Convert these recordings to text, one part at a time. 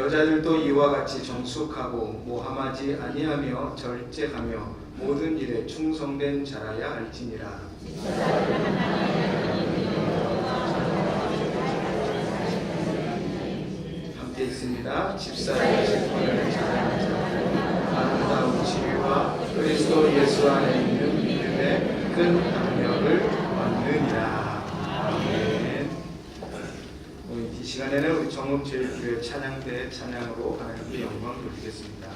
여자들도 이와 같이 정숙하고 모함하지 아니하며 절제하며 모든 일에 충성된 자라야 할지니라. 함께 있습니다. 집사의 신분을 자랑하자. 아름다운 지위와 그리스도 예수 안에 있는 믿음의 큰 능력을 얻느니라. 아멘. 이 시간에는 우리 정읍제일교회 찬양대 찬양으로 하나님께 영광 돌리겠습니다.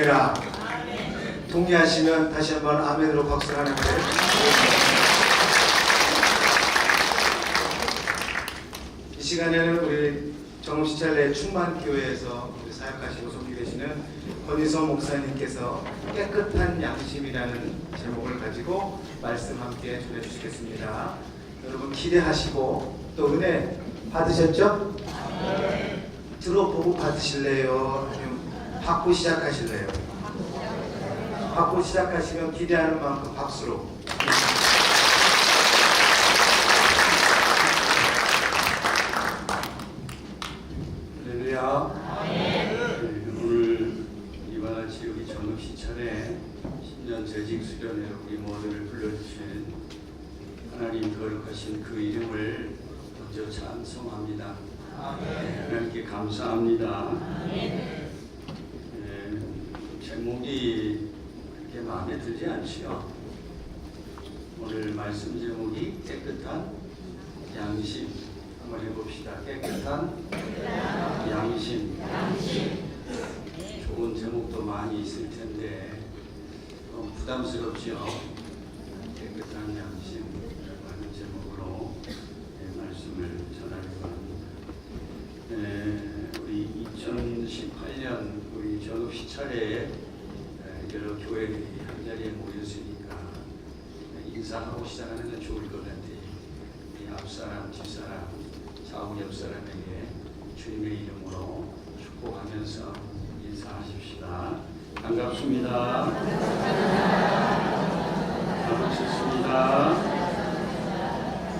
되라. 동의하시면 다시 한번 아멘으로 박수를 하는데, 이 시간에는 우리 정읍시찰 충만교회에서 우리 사역하시고 속히 계시는 권희서 목사님께서 깨끗한 양심이라는 제목을 가지고 말씀 함께 전해주시겠습니다. 여러분 기대하시고 또 은혜 받으셨죠? 들어보고 받으실래요? 아니면 받고 시작하실래요? 받고 시작하시면 기대하는 만큼 박수로. 할렐루야. 오늘 이와 같이 우리 정읍시찰에 신년 재직 수련회 우리 모두를 불러주신 하나님 거룩하신 그 이름을 먼저 찬송합니다. 하나님께 감사합니다. 제목이 그렇게 마음에 들지 않지요. 오늘 말씀 제목이 깨끗한 양심. 한번 해봅시다. 깨끗한 양심. 좋은 제목도 많이 있을 텐데 부담스럽지요. 깨끗한 양심이라고 하는 제목으로 말씀을 전하려고 합니다. 우리 2018년 우리 정읍시찰에 여러 교회들이 한자리에 모였으니까 인사하고 시작하는 건 좋을 것 같아요. 앞사람, 뒷사람, 좌우 옆사람에게 주님의 이름으로 축복하면서 인사하십시다. 반갑습니다. 반갑습니다.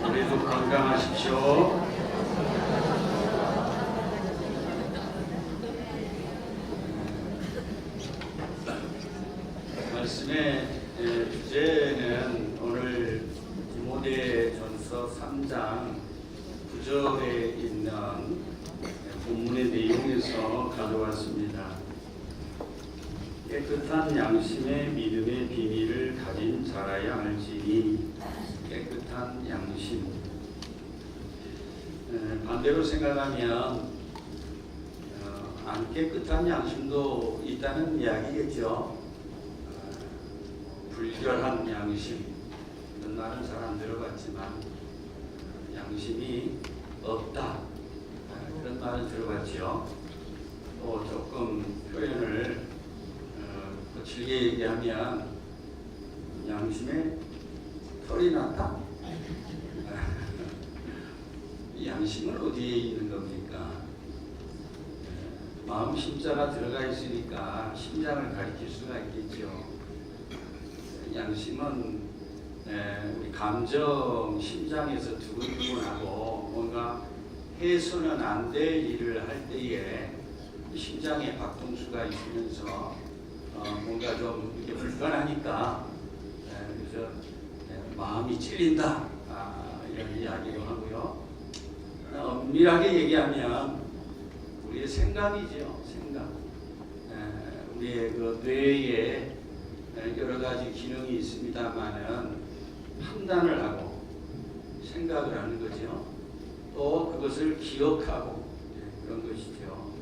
우리도 건강하십시오. 말씀의 주제는 오늘 디모데전서 3장 9절에 있는 본문의 내용에서 가져왔습니다. 깨끗한 양심의 믿음의 비밀을 가진 자라야 할지니. 깨끗한 양심. 반대로 생각하면 안 깨끗한 양심도 있다는 이야기겠죠. 불결한 양심, 이런 말은 잘 안 들어봤지만 양심이 없다, 그런 말은 들어봤지요. 또 조금 표현을 거칠게 얘기하면 양심에 털이 났다. 양심은 어디에 있는 겁니까? 마음 심자가 들어가 있으니까 심장을 가리킬 수가 있겠죠. 양심은 우리 감정, 심장에서 두근두근하고 뭔가 해서는 안 될 일을 할 때에 심장에 박동수가 있으면서 뭔가 좀 이렇게 불편하니까 그래서 마음이 찔린다, 이런 이야기도 하고요. 엄밀하게 얘기하면 우리의 생각이죠. 생각. 우리의 그 뇌에 여러 가지 기능이 있습니다만은 판단을 하고 생각을 하는 거죠. 또 그것을 기억하고 그런 것이죠.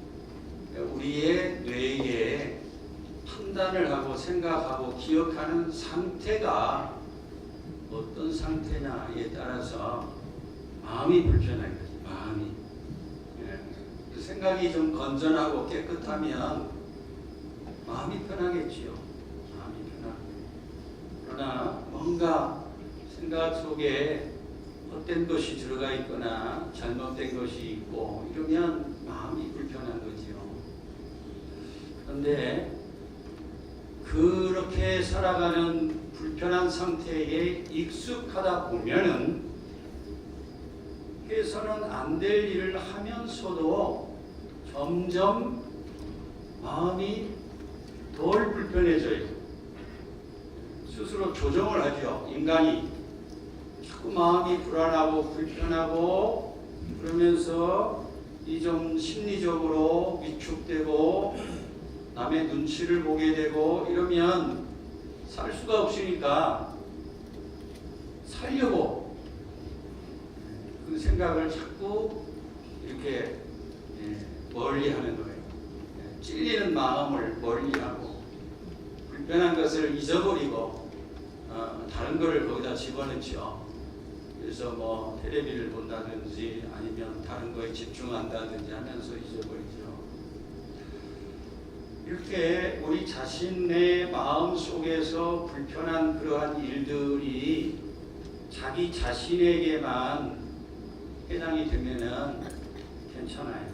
우리의 뇌에 판단을 하고 생각하고 기억하는 상태가 어떤 상태냐에 따라서 마음이 불편한 거죠. 마음이. 생각이 좀 건전하고 깨끗하면 마음이 편하겠지요. 그러나 뭔가 생각 속에 헛된 것이 들어가 있거나 잘못된 것이 있고 이러면 마음이 불편한 거지요. 그런데 그렇게 살아가는 불편한 상태에 익숙하다 보면은 해서는 안 될 일을 하면서도 점점 마음이 덜 불편해져요. 스스로 조정을 하죠. 인간이 자꾸 마음이 불안하고 불편하고 그러면서 이 좀 심리적으로 위축되고 남의 눈치를 보게 되고 이러면 살 수가 없으니까 살려고 그 생각을 자꾸 이렇게 멀리 하는 거예요. 찔리는 마음을 멀리하고 불편한 것을 잊어버리고 다른 거를 거기다 집어넣죠. 그래서 뭐 텔레비를 본다든지 아니면 다른 거에 집중한다든지 하면서 잊어버리죠. 이렇게 우리 자신의 마음 속에서 불편한 그러한 일들이 자기 자신에게만 해당이 되면은 괜찮아요.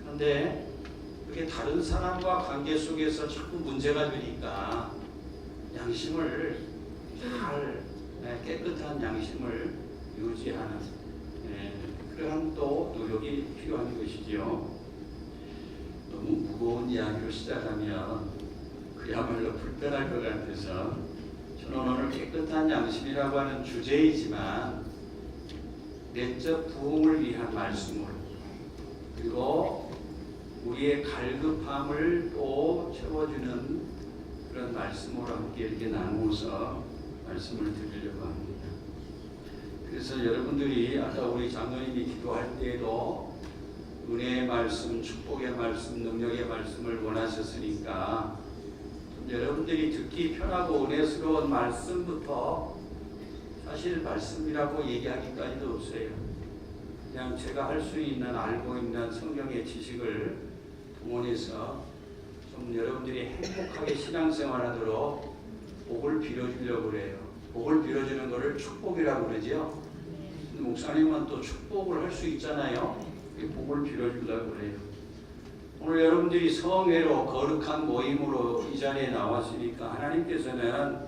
그런데 그게 다른 사람과 관계 속에서 자꾸 문제가 되니까 양심을 잘 깨끗한 양심을 유지하는 그러한 또 노력이 필요한 것이지요. 너무 무거운 이야기로 시작하면 그야말로 불편할 것 같아서 저는 오늘 깨끗한 양심이라고 하는 주제이지만 내적 부흥을 위한 말씀을 그리고 우리의 갈급함을 또 채워주는 그런 말씀으로 함께 이렇게 나누어서 말씀을 드리려고 합니다. 그래서 여러분들이 아까 우리 장로님이 기도할 때에도 은혜의 말씀, 축복의 말씀, 능력의 말씀을 원하셨으니까 여러분들이 듣기 편하고 은혜스러운 말씀부터 사실 말씀이라고 얘기하기까지도 없어요. 그냥 제가 할 수 있는 알고 있는 성경의 지식을 동원해서 좀 여러분들이 행복하게 신앙생활하도록 복을 빌어주려고 그래요. 복을 빌어주는 것을 축복이라고 그러죠. 목사님은 또 축복을 할 수 있잖아요. 복을 빌어주려고 그래요. 오늘 여러분들이 성회로 거룩한 모임으로 이 자리에 나왔으니까 하나님께서는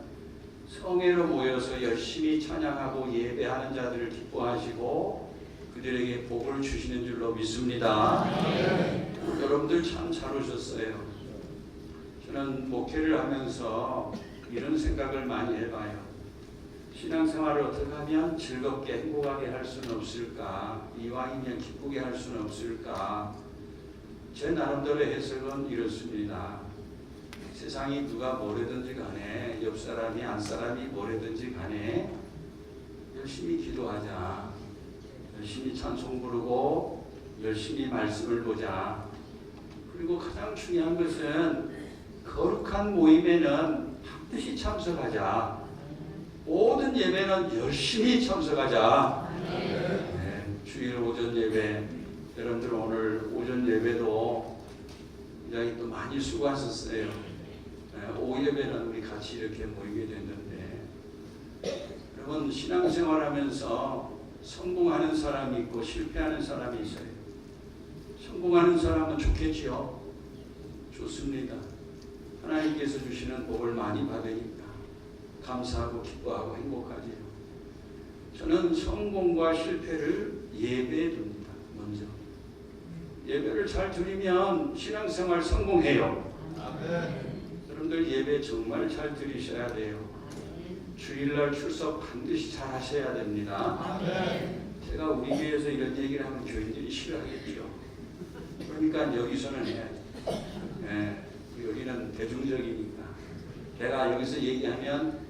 성회로 모여서 열심히 찬양하고 예배하는 자들을 기뻐하시고 그들에게 복을 주시는 줄로 믿습니다. 여러분들 참 잘 오셨어요. 저는 목회를 하면서 이런 생각을 많이 해봐요. 신앙생활을 어떻게 하면 즐겁게 행복하게 할 수는 없을까? 이왕이면 기쁘게 할 수는 없을까? 제 나름대로의 해석은 이렇습니다. 세상이 누가 뭐래든지 간에 옆 사람이 안 사람이 뭐래든지 간에 열심히 기도하자. 열심히 찬송 부르고 열심히 말씀을 보자. 그리고 가장 중요한 것은 거룩한 모임에는 반드시 참석하자. 모든 예배는 열심히 참석하자. 주일 오전 예배, 여러분들 오늘 오전 예배도 굉장히 또 많이 수고하셨어요. 오후 예배는 우리 같이 이렇게 모이게 됐는데, 여러분 신앙생활하면서 성공하는 사람이 있고 실패하는 사람이 있어요. 성공하는 사람은 좋겠지요. 좋습니다. 하나님께서 주시는 복을 많이 받으니까 감사하고 기뻐하고 행복하지요. 저는 성공과 실패를 예배에 둡니다. 먼저 예배를 잘 드리면 신앙생활 성공해요. 여러분들 예배 정말 잘 드리셔야 돼요. 주일날 출석 반드시 잘 하셔야 됩니다. 제가 우리 교회에서 이런 얘기를 하면 교인들이 싫어하겠죠. 그러니까 여기서는 해야죠. 여기는 대중적이니까. 내가 여기서 얘기하면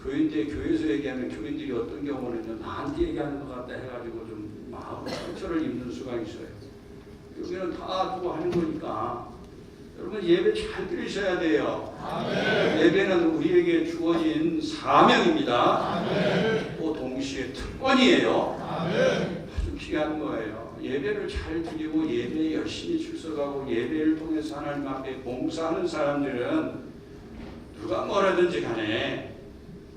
교회에서 얘기하면 교인들이 어떤 경우는 나한테 얘기하는 것 같다 해가지고 좀 마음 상처를 입는 수가 있어요. 여기는 다 두고 하는 거니까 여러분 예배 잘 드리셔야 돼요. 예배는 우리에게 주어진 사명입니다. 또 동시에 특권이에요. 아주 귀한 거예요. 예배를 잘 드리고 예배에 열심히 출석하고 예배를 통해서 하나님 앞에 봉사하는 사람들은 누가 뭐라든지 간에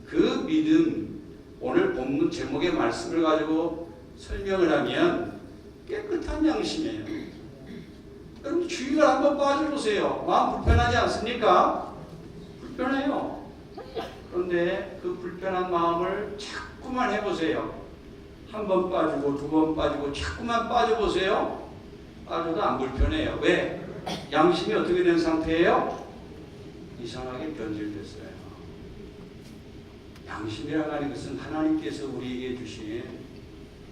그 믿음, 오늘 본문 제목의 말씀을 가지고 설명을 하면 깨끗한 양심이에요. 여러분 주의를 한번 빠져보세요. 마음 불편하지 않습니까? 불편해요. 그런데 그 불편한 마음을 자꾸만 해보세요. 한 번 빠지고 두 번 빠지고 자꾸만 빠져보세요. 빠져도 안 불편해요. 왜? 양심이 어떻게 된 상태예요? 이상하게 변질됐어요. 양심이라고 하는 것은 하나님께서 우리에게 주신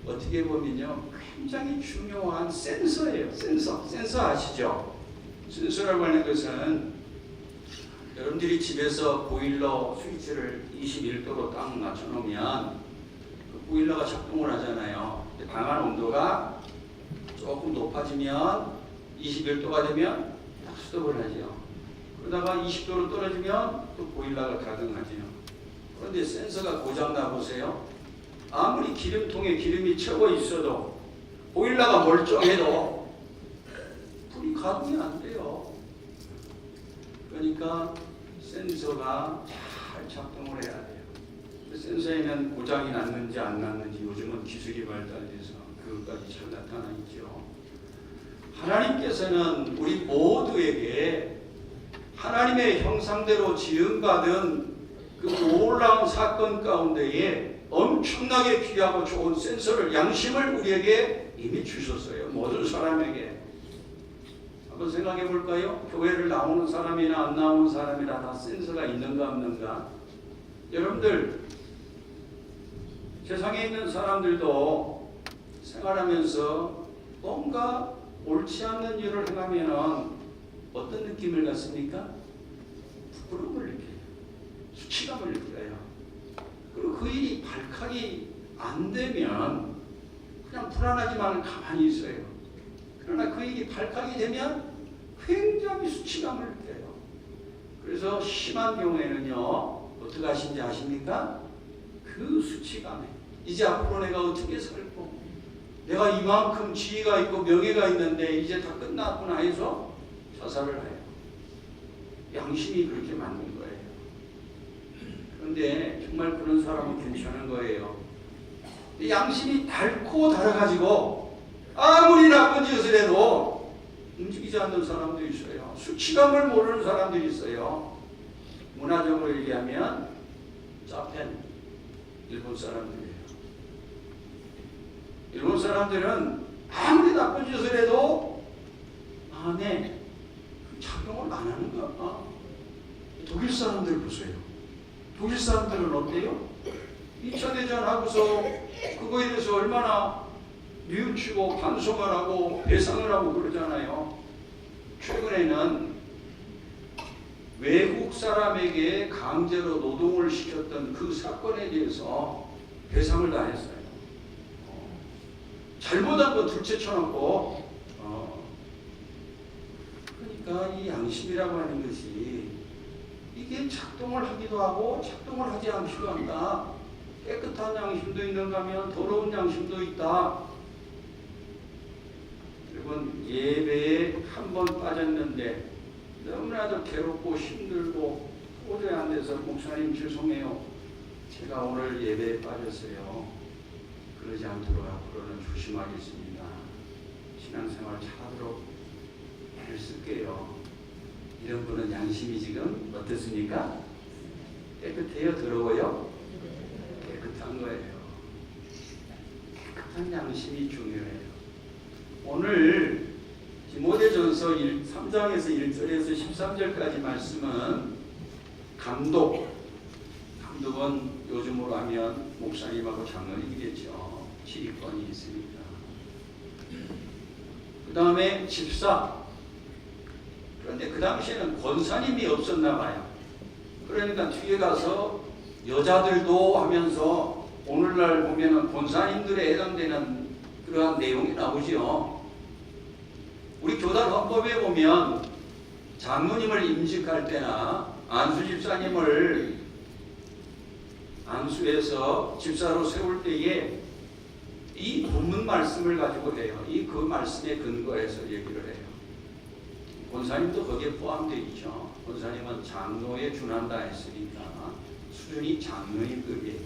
어떻게 보면요 굉장히 중요한 센서예요. 센서 아시죠? 센서라고 하는 것은 여러분들이 집에서 보일러 스위치를 21도로 딱 맞춰놓으면 그 보일러가 작동을 하잖아요. 방안 온도가 조금 높아지면 21도가 되면 딱 스톱을 하죠. 그러다가 20도로 떨어지면 또 보일러가 가동하지요. 그런데 센서가 고장나 보세요. 아무리 기름통에 기름이 채워 있어도 보일러가 멀쩡해도 불이 가동이 안 돼요. 그러니까 센서가 잘 작동을 해야 돼요. 센서에는 고장이 났는지 안 났는지 요즘은 기술이 발달돼서 그것까지 잘 나타나 있죠. 하나님께서는 우리 모두에게 하나님의 형상대로 지음받은 그 놀라운 사건 가운데에 엄청나게 귀하고 좋은 센서를, 양심을 우리에게 이미 주셨어요. 모든 사람에게. 한번 생각해 볼까요? 교회를 나오는 사람이나 안 나오는 사람이나 다 센서가 있는가 없는가? 여러분들, 세상에 있는 사람들도 생활하면서 뭔가 옳지 않는 일을 행하면 어떤 느낌을 갖습니까? 부끄러움을 느껴요. 수치감을 느껴요. 그리고 그 일이 발칵이 안 되면 그냥 불안하지만 가만히 있어요. 그러나 그 일이 발칵이 되면 굉장히 수치감을 느껴요. 그래서 심한 경우에는요, 어떻게 하신지 아십니까? 그 수치감에 이제 앞으로 내가 어떻게 살고, 내가 이만큼 지위가 있고 명예가 있는데 이제 다 끝났구나 해서 자살을 해요. 양심이 그렇게 만든 거예요. 그런데 정말 그런 사람은 괜찮은 거예요. 양심이 닳고 닳아가지고 아무리 나쁜 짓을 해도 움직이지 않는 사람도 있어요. 수치감을 모르는 사람들이 있어요. 문화적으로 얘기하면 자펜, 일본 사람들이에요. 일본 사람들은 아무리 나쁜 짓을 해도 마음에 작용을 안 하는 거야. 독일 사람들 보세요. 독일 사람들은 어때요? 2차 대전 하고서 그거에 대해서 얼마나 뉘우치고 반성을 하고 배상을 하고 그러잖아요. 최근에는 외국 사람에게 강제로 노동을 시켰던 그 사건에 대해서 배상을 다 했어요. 잘못한 거 둘째 쳐놓고. 그러니까 이 양심이라고 하는 것이 이게 작동을 하기도 하고 작동을 하지 않기도 한다. 깨끗한 양심도 있는가 하면 더러운 양심도 있다. 여러분, 예배에 한 번 빠졌는데 너무나도 괴롭고 힘들고 도저히 안 돼서 목사님 죄송해요. 제가 오늘 예배에 빠졌어요. 그러지 않도록 앞으로는 조심하겠습니다. 신앙생활 잘하도록 애를 쓸게요. 이런 분은 양심이 지금 어떻습니까? 깨끗해요? 더러워요? 깨끗한 거예요. 깨끗한 양심이 중요해요. 오늘 디모데전서 3장에서 1절에서 13절까지 말씀은 감독은 요즘으로 하면 목사님하고 장로님이겠죠. 지휘권이 있으니까. 그 다음에 집사. 그런데 그 당시에는 권사님이 없었나 봐요. 그러니까 뒤에 가서 여자들도 하면서 오늘날 보면은 권사님들에 해당되는 그러한 내용이 나오죠. 우리 교단 헌법에 보면 장로님을 임직할 때나 안수 집사님을 안수해서 집사로 세울 때에 이 본문 말씀을 가지고 해요. 그 말씀에 근거해서 얘기를 해요. 권사님도 거기에 포함되어 있죠. 권사님은 장로에 준한다 했으니까 수준이 장로님급이에요.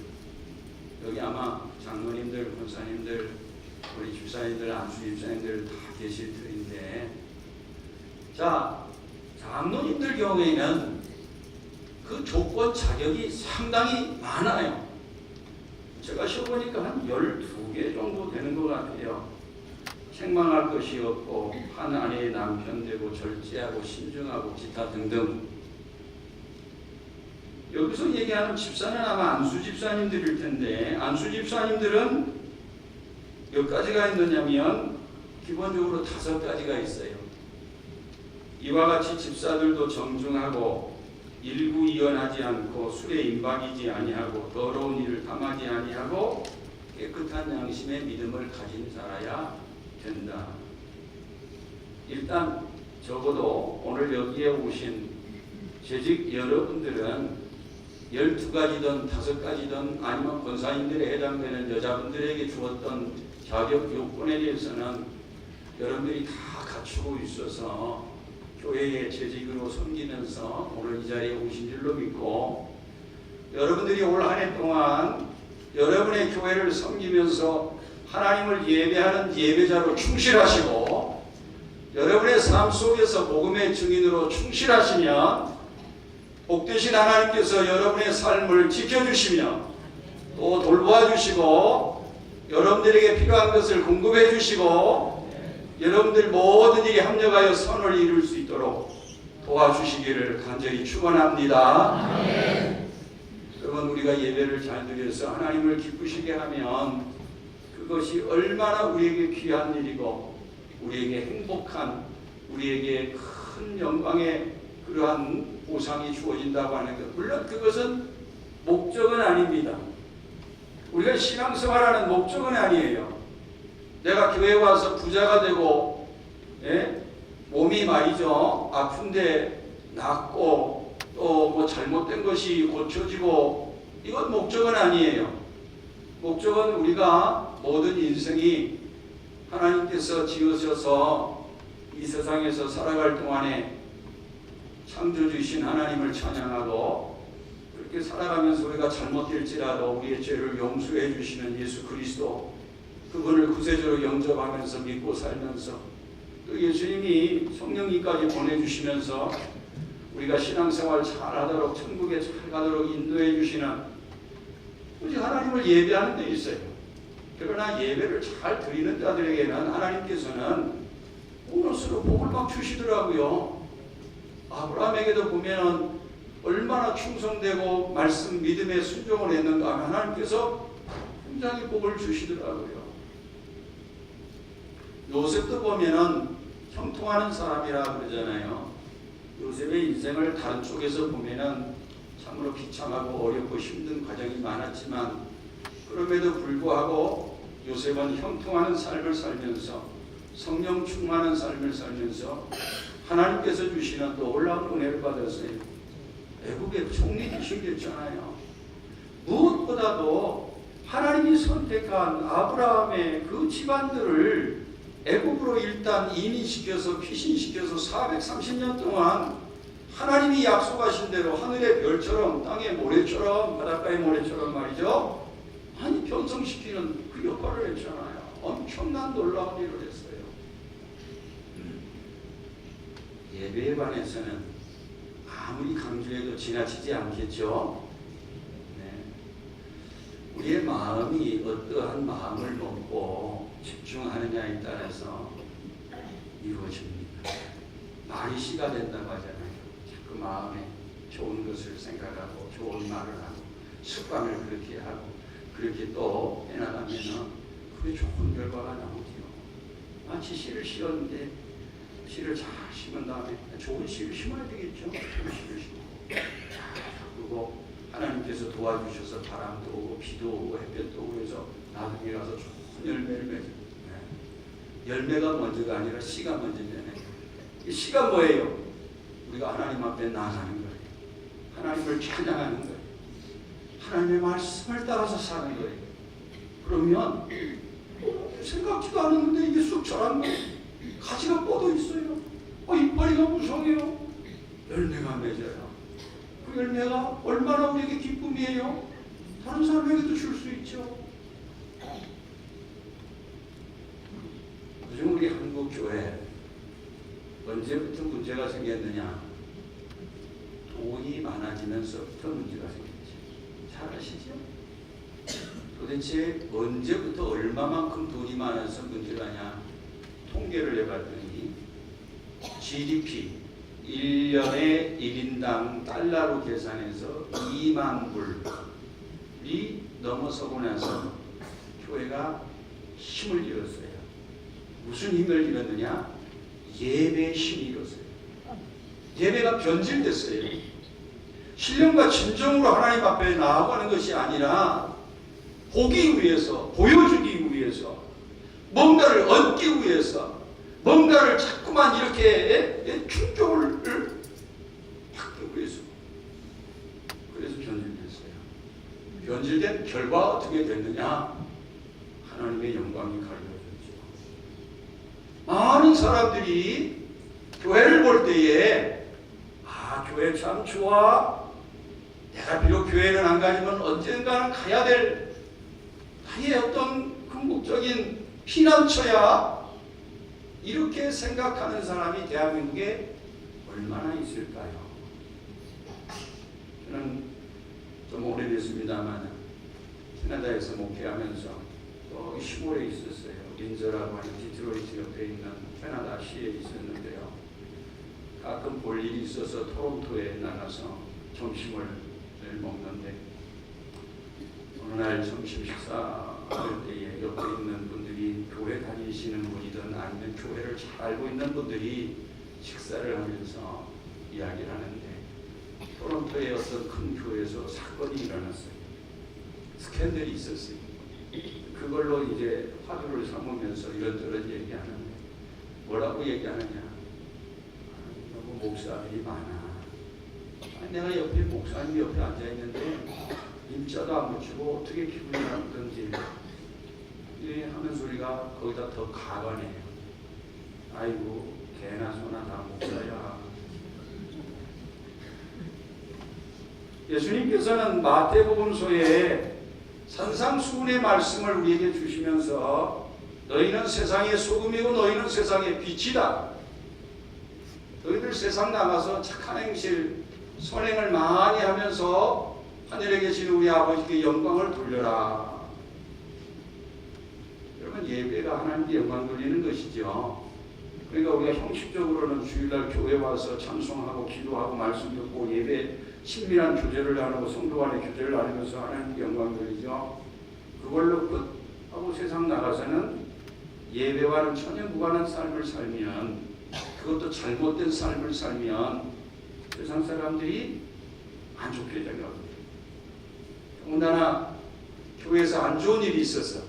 여기 아마 장로님들, 권사님들, 우리 집사님들, 안수 집사님들 다 계실 터인데, 자, 장로님들 경우에는 그 조건 자격이 상당히 많아요. 제가 쉬어보니까 한 12개 정도 되는 것 같아요. 책망할 것이 없고 한 아내의 남편 되고 절제하고 신중하고 기타 등등. 여기서 얘기하는 집사는 아마 안수 집사님들일 텐데, 안수 집사님들은 몇 가지가 있느냐면 기본적으로 5가지가 있어요. 이와 같이 집사들도 정중하고 일구이연하지 않고 술에 임박이지 아니하고 더러운 일을 담하지 아니하고 깨끗한 양심의 믿음을 가진 자라야 된다. 일단 적어도 오늘 여기에 오신 재직 여러분들은 12가지든 5가지든 아니면 권사님들에 해당되는 여자분들에게 주었던 자격 요건에 대해서는 여러분들이 다 갖추고 있어서 교회의 재직으로 섬기면서 오늘 이 자리에 오신 줄로 믿고, 여러분들이 올 한 해 동안 여러분의 교회를 섬기면서 하나님을 예배하는 예배자로 충실하시고 여러분의 삶 속에서 복음의 증인으로 충실하시면 복되신 하나님께서 여러분의 삶을 지켜주시며 또 돌보아주시고 여러분들에게 필요한 것을 공급해 주시고 여러분들 모든 일이 합력하여 선을 이룰 수 있도록 도와주시기를 간절히 축원합니다. 여러분, 우리가 예배를 잘 드려서 하나님을 기쁘시게 하면 그것이 얼마나 우리에게 귀한 일이고 우리에게 행복한, 우리에게 큰 영광의 그러한 보상이 주어진다고 하는 것. 물론 그것은 목적은 아닙니다. 우리가 신앙생활하는 목적은 아니에요. 내가 교회에 와서 부자가 되고 몸이 말이죠 아픈데 낫고 또 뭐 잘못된 것이 고쳐지고, 이건 목적은 아니에요. 목적은 우리가 모든 인생이 하나님께서 지으셔서 이 세상에서 살아갈 동안에 창조주이신 하나님을 찬양하고 그렇게 살아가면서 우리가 잘못될지라도 우리의 죄를 용서해 주시는 예수 그리스도, 그분을 구세주로 영접하면서 믿고 살면서 또 예수님이 성령님까지 보내주시면서 우리가 신앙생활 잘하도록 천국에 잘 가도록 인도해 주시는 우리 하나님을 예배하는 데 있어요. 그러나 예배를 잘 드리는 자들에게는 하나님께서는 보너스로 복을 막 주시더라고요. 아브라함에게도 보면은 얼마나 충성되고 말씀 믿음에 순종을 했는가 하면 하나님께서 굉장히 복을 주시더라고요. 요셉도 보면은 형통하는 사람이라 그러잖아요. 요셉의 인생을 다른 쪽에서 보면은 참으로 비참하고 어렵고 힘든 과정이 많았지만 그럼에도 불구하고 요셉은 형통하는 삶을 살면서 성령 충만한 삶을 살면서 하나님께서 주시는 놀라운 은혜를 받았어요. 애국의 총리이신 됐잖아요. 무엇보다도 하나님이 선택한 아브라함의 그 집안들을 애국으로 일단 이민시켜서 피신시켜서 430년 동안 하나님이 약속하신 대로 하늘의 별처럼 땅의 모래처럼 바닷가의 모래처럼 말이죠. 아니 변성시키는 그 역할을 했잖아요. 엄청난 놀라운 일을 했어요. 예배에 관해서는 아무리 강조해도 지나치지 않겠죠. 네. 우리의 마음이 어떠한 마음을 먹고 집중하느냐에 따라서 이루어집니다. 말이 씨가 된다고 하잖아요. 그 마음에 좋은 것을 생각하고 좋은 말을 하고 습관을 그렇게 하고 그렇게 또 해나가면 그게 좋은 결과가 나오지요. 마치 씨를 심었는데 씨를 잘 심은 다음에 좋은 씨를 심어야 되겠죠. 좋은 씨를 심고 그리고 하나님께서 도와주셔서 바람도 오고 비도 오고 햇볕도 오고 해서 나중에 가서 좋은 열매를 맺어요. 열매가 먼저가 아니라 씨가 먼저잖아요. 이 씨가 뭐예요? 우리가 하나님 앞에 나아가는 거예요. 하나님을 찬양하는 거예요. 하나님의 말씀을 따라서 사는 거예요. 그러면 생각지도 않았는데 이게 쑥 자란 거예요. 가지가 뻗어 있어요. 이파리가 무성해요. 열매가 맺어요. 그 열매가 얼마나 우리에게 기쁨이에요. 다른 사람에게도 줄 수 있죠. 요즘 우리 한국 교회 언제부터 문제가 생겼느냐? 돈이 많아지면서부터 문제가 생겼지. 잘 아시죠? 도대체 언제부터 얼마만큼 돈이 많아서 문제가냐? 통계를 해봤더니 GDP 1년에 1인당 달러로 계산해서 2만 불이 넘어서고 나서 교회가 힘을 잃었어요. 무슨 힘을 잃었느냐? 예배의 힘이 잃었어요. 예배가 변질됐어요. 신령과 진정으로 하나님 앞에 나아가는 것이 아니라 보기 위해서, 보여주기 위해서, 뭔가를 얻기 위해서, 뭔가를 자꾸만 이렇게 충격을 그래서 변질됐어요. 변질된 결과 어떻게 됐느냐? 하나님의 영광이 가려졌죠. 많은 사람들이 교회를 볼 때에 교회 참 좋아. 내가 비록 교회는 안 가지만 언젠가는 가야 될 나의 어떤 궁극적인 피난처야. 이렇게 생각하는 사람이 대한민국에 얼마나 있을까요? 저는 좀 오래됐습니다만 캐나다에서 목회하면서 또 시골에 있었어요. 린저라고 하는 디트로이트 옆에 있는 캐나다 시에 있었는데요. 가끔 볼 일이 있어서 토론토에 나가서 점심을 먹는데 어느 날 점심 식사할 때에 옆에 있는 분들이 교회 다니시는 분이든 아니면 교회를 잘 알고 있는 분들이 식사를 하면서 이야기를 하는데 토론토의 어떤 큰 교회에서 사건이 일어났어요. 스캔들이 있었어요. 그걸로 이제 화두를 삼으면서 이런저런 얘기하는데 뭐라고 얘기하느냐? 너무 목사들이 많아. 내가 옆에 목사님 옆에 앉아 있는데 임자도 안 붙이고 어떻게 기분이 나쁘든지 하는 소리가 거기다 더 가관해요. 아이고 개나 소나 다 목사야. 예수님께서는 마태복음서에 산상수훈의 말씀을 우리에게 주시면서 너희는 세상의 소금이고 너희는 세상의 빛이다. 너희들 세상 나가서 착한 행실 선행을 많이 하면서 하늘에 계신 우리 아버지께 영광을 돌려라. 여러분 예배가 하나님께 영광 돌리는 것이죠. 그러니까 우리가 형식적으로는 주일날 교회 와서 찬송하고 기도하고 말씀 듣고 예배 친밀한 교제를 나누고 성도 간의 교제를 나누면서 하나님께 영광 돌리죠. 그걸로 끝하고 세상 나가서는 예배와는 전혀 무관한 삶을 살면, 그것도 잘못된 삶을 살면 세상 사람들이 안 좋게 생각합니다. 더군다나 교회에서 안 좋은 일이 있어서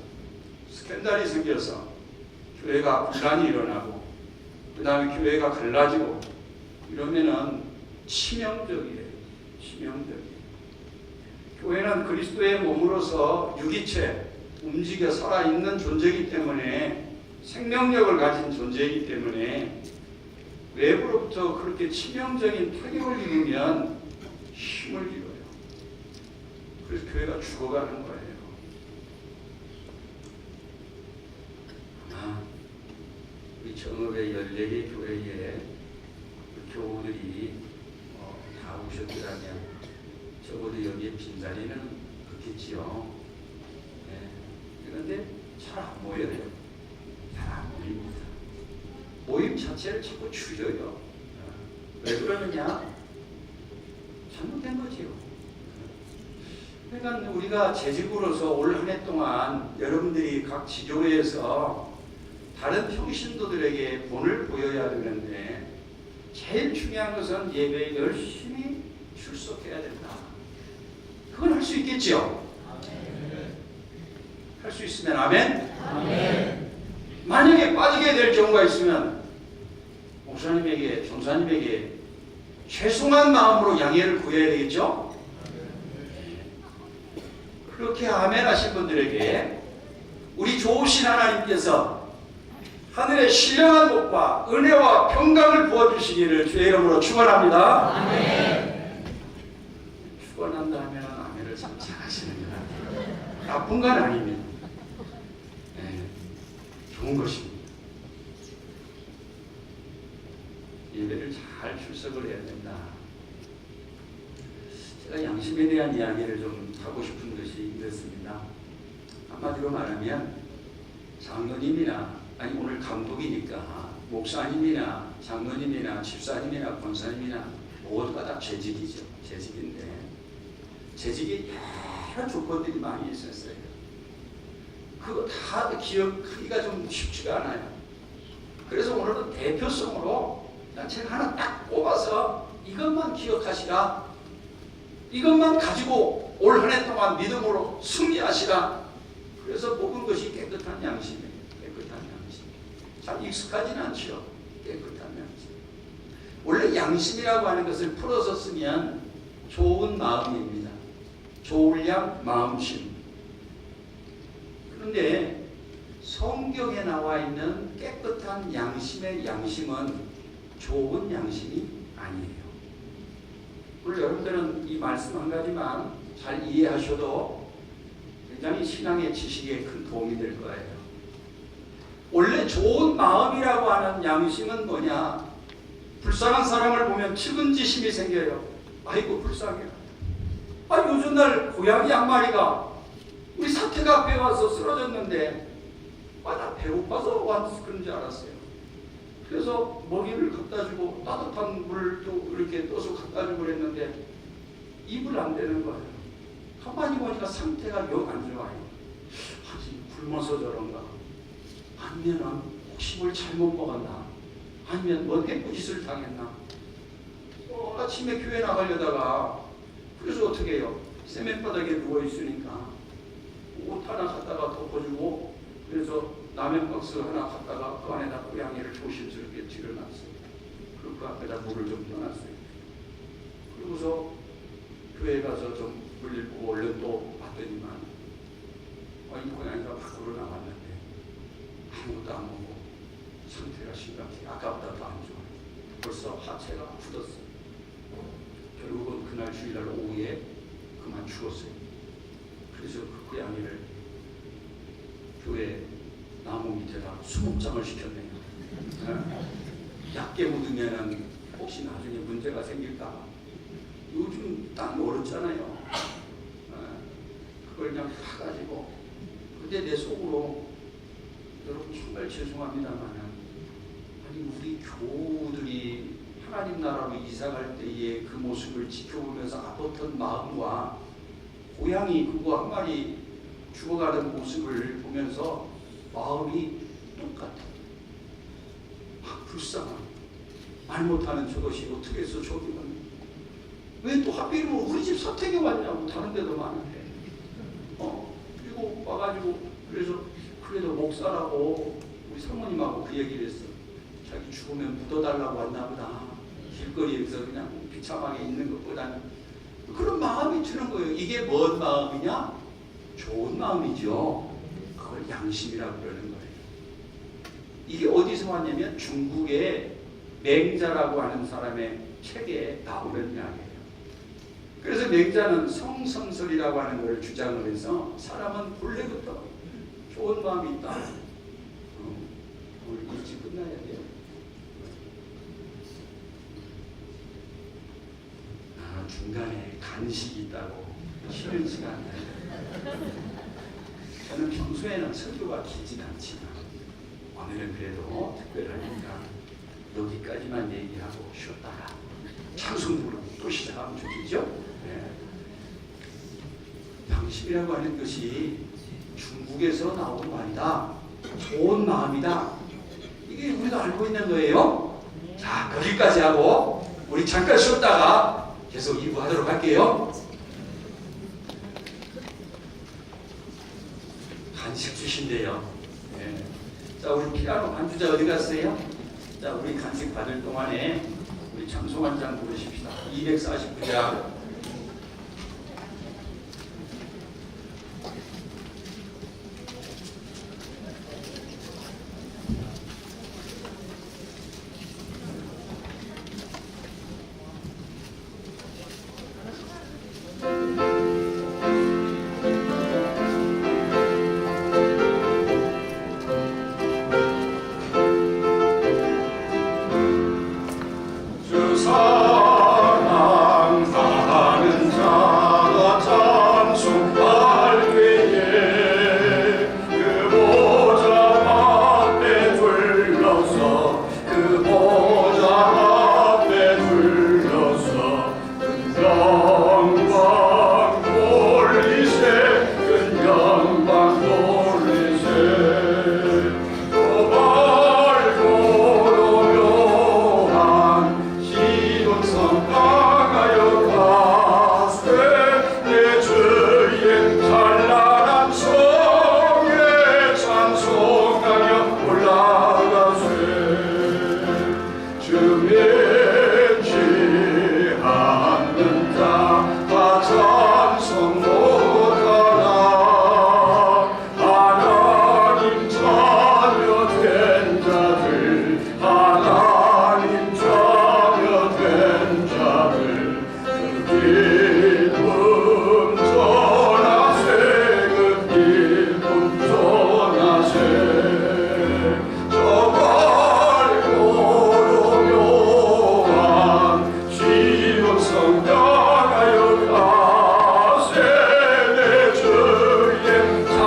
스캔들이 생겨서 교회가 분란이 일어나고 그 다음에 교회가 갈라지고 이러면은 치명적이에요. 치명적이에요. 교회는 그리스도의 몸으로서 유기체, 움직여 살아있는 존재이기 때문에, 생명력을 가진 존재이기 때문에 외부로부터 그렇게 치명적인 타격을 입으면 힘을 잃어요. 그래서 교회가 죽어가는 거예요. 아마 우리 정읍의 14개 교회에 교우들이 다 오셨더라면 적어도 여기에 빈자리는 없겠지요. 네. 그런데 잘 안 모여요. 잘 안 모입니다. 모임 자체를 자꾸 줄여요. 왜 그러느냐? 잘못된 거지요. 그러니까 우리가 재직으로서 올 한 해 동안 여러분들이 각 지교회에서 다른 평신도들에게 본을 보여야 되는데, 제일 중요한 것은 예배에 열심히 출석해야 된다. 그건 할 수 있겠지요? 할 수 있으면 아멘? 아멘. 만약에 빠지게 될 경우가 있으면 목사님에게, 전사님에게 죄송한 마음으로 양해를 구해야 되겠죠? 그렇게 아멘 하신 분들에게 우리 좋으신 하나님께서 하늘의 신령한 복과 은혜와 평강을 부어주시기를 주의 이름으로 축원합니다. 아멘. 축원한다 하면 아멘을 참 잘하시는 것 같아요. 나쁜 건 아닙니다. 네, 좋은 것입니다. 예배를 잘 출석을 해야 된다. 제가 양심에 대한 이야기를 좀 하고 싶은 것이 이렇습니다. 한마디로 말하면 장로님이나, 아니 오늘 감독이니까 목사님이나 장로님이나 집사님이나 권사님이나 모두가 다 재직이죠. 재직인데 재직이 여러 조건들이 많이 있었어요. 그거 다 기억하기가 좀 쉽지가 않아요. 그래서 오늘은 대표성으로 제가 하나 딱 뽑아서 이것만 기억하시라, 이것만 가지고 올 한 해 동안 믿음으로 승리하시라. 그래서 모든 것이 깨끗한 양심이에요. 깨끗한 양심. 참 익숙하지는 않죠. 깨끗한 양심. 원래 양심이라고 하는 것을 풀어서 쓰면 좋은 마음입니다. 좋을량 마음심. 그런데 성경에 나와 있는 깨끗한 양심의 양심은 좋은 양심이 아니에요. 물론 여러분들은 이 말씀 한 가지만 잘 이해하셔도 굉장히 신앙의 지식에 큰 도움이 될 거예요. 원래 좋은 마음이라고 하는 양심은 뭐냐? 불쌍한 사람을 보면 측은지심이 생겨요. 아이고 불쌍해요. 요즘 날 고양이 한 마리가 우리 사태가 앞에 와서 쓰러졌는데 나 배고파서 와서 그런 줄 알았어요. 그래서 먹이를 갖다 주고 따뜻한 물도 이렇게 떠서 갖다 주고 그랬는데 입을 안 대는 거예요. 가만히 보니까 상태가 영 안 좋아요. 아니 굶어서 저런가? 아니면 혹시 뭘 잘못 먹었나? 아니면 뭐 해코짓을 당했나? 아침에 교회 나가려다가 그래서 어떻게 해요? 세면바닥에 누워있으니까 옷 하나 갖다가 덮어주고 그래서 라면 박스 하나 갖다가 그 안에다 고양이를 조심스럽게 집어놨어요. 그리고 그 앞에다 물을 좀 떠놨어요. 그러고서 교회 가서 좀 물리고 얼른 또 봤더니만 이 고양이가 밖으로 나왔는데 아무것도 안 먹고 상태가 심각해. 아까보다 더 안 좋아요. 벌써 하체가 굳었어요. 결국은 그날 주일날 오후에 그만 죽었어요. 그래서 그 고양이를 교회 나무 밑에다 수목장을 시켰네요. 얕게 묻으면 혹시 나중에 문제가 생길까? 요즘 땅이 어렵잖아요. 그걸 그냥 파가지고 근데 내 속으로 여러분 정말 죄송합니다만 아니 우리 교우들이 하나님 나라로 이사갈 때의 그 모습을 지켜보면서 아팠던 마음과 고양이 그거 한 마리 죽어가는 모습을 보면서 마음이 똑같아요. 불쌍한 말 못하는 저것이 어떻게 해서 저기는 왜 또 하필이면 우리 집 사택에 왔냐고. 다른 데도 많은데 그리고 와가지고 그래서 그래도 목사라고 우리 사모님하고 그 얘기를 했어. 자기 죽으면 묻어달라고 왔나 보다. 길거리에서 그냥 비참하게 있는 것보다는 그런 마음이 드는 거예요. 이게 뭔 마음이냐? 좋은 마음이죠. 그걸 양심이라고 그러는 거예요. 이게 어디서 왔냐면 중국의 맹자라고 하는 사람의 책에 나오는 이야기예요. 그래서 맹자는 성선설이라고 하는 것을 주장을 해서 사람은 본래부터 좋은 마음이 있다. 오늘 일찍 끝나야 돼요. 중간에 간식이 있다고 쉬는 시간에 저는 평소에는 설교가 길진 않지만 오늘은 그래도 특별하니까 여기까지만 얘기하고 쉬었다가 찬송 부르고 또 시작하면 좋겠죠? 네. 양심이라고 하는 것이 중국에서 나온 말이다. 좋은 마음이다. 이게 우리가 알고 있는 거예요. 자, 거기까지 하고 우리 잠깐 쉬었다가 계속 2부 하도록 할게요. 간식 주신대요. 네. 자, 우리 피아노 반주자 어디 갔어요? 자, 우리 간식 받을 동안에 우리 장송환장 부르십시다. 249장. 사랑하는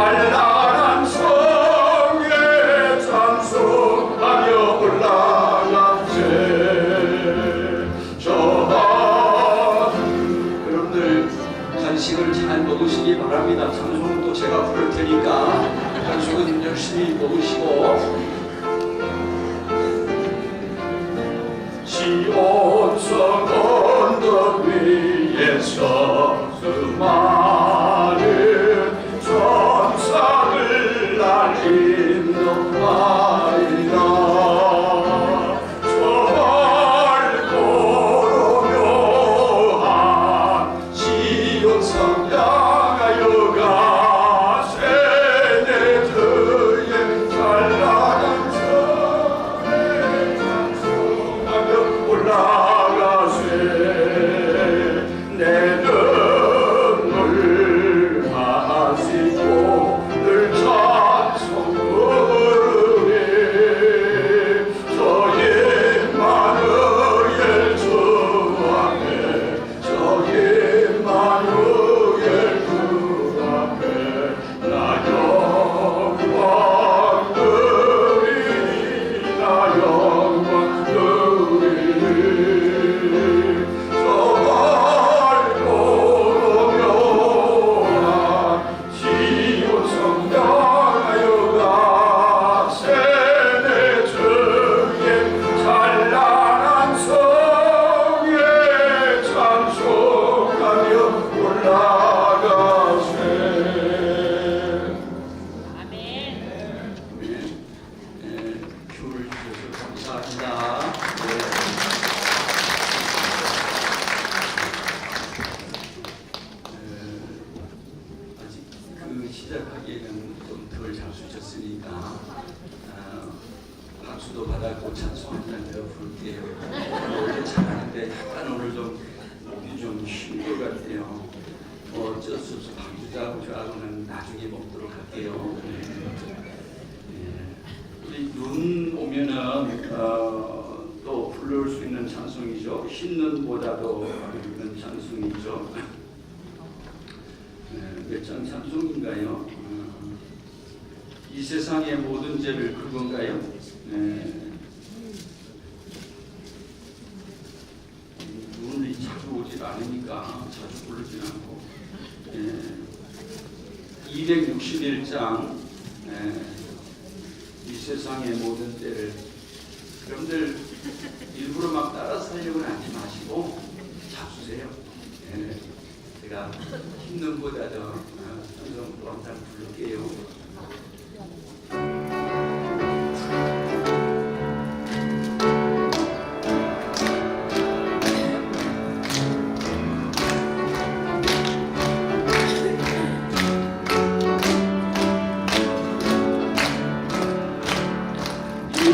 찬란한 성에 찬송하며 올라가세. 여러분들 간식을 잘 먹으시기 바랍니다. 찬송은 또 제가 부를 테니까 간식은 열심히 먹으시고. 시온성 언덕 위에서 수많은 천사들 날 인도하리라. 저 밝고 묘한 시온성 향하여 가세. 내 주의 찬란한 성에 찬송하며 올라가세. 내 눈물 마시고 늘 찬송 부르리. 저 임마누엘 주 앞에 저 임마누엘 주 앞에 나 영광 누리니 나 영광 누리니. 저 밝고 묘한 시온성 향하여 가세. 내 주의 찬란한 성에 찬송하며 올라가세. 표를 주셔서 감사합니다. 아직 그 시작하기에는 좀 덜 장수쳤으니까 박수도 받았고 찬송 한잔 더 부를게요. 원래 잘하는데 약간 오늘 좀 목이 좀 쉰 것 같아요. 어쩔 수 없어 박수자하고 저하고는 나중에 먹도록 할게요. 우리 눈 오면은 또 부를 수 있는 찬송이죠. 흰 눈보다도 있는 찬송이죠. 몇 장 찬송인가요? 이 세상의 모든 죄를 그건가요? 눈이 자주 오질 않으니까 자주 부르진 않고 261장 이 세상의 모든 때를 여러분들 일부러 막 따라서 하려고는 하지 마시고 잡수세요. 제가 힘든 보다 더 찬송도 한번 부를게요.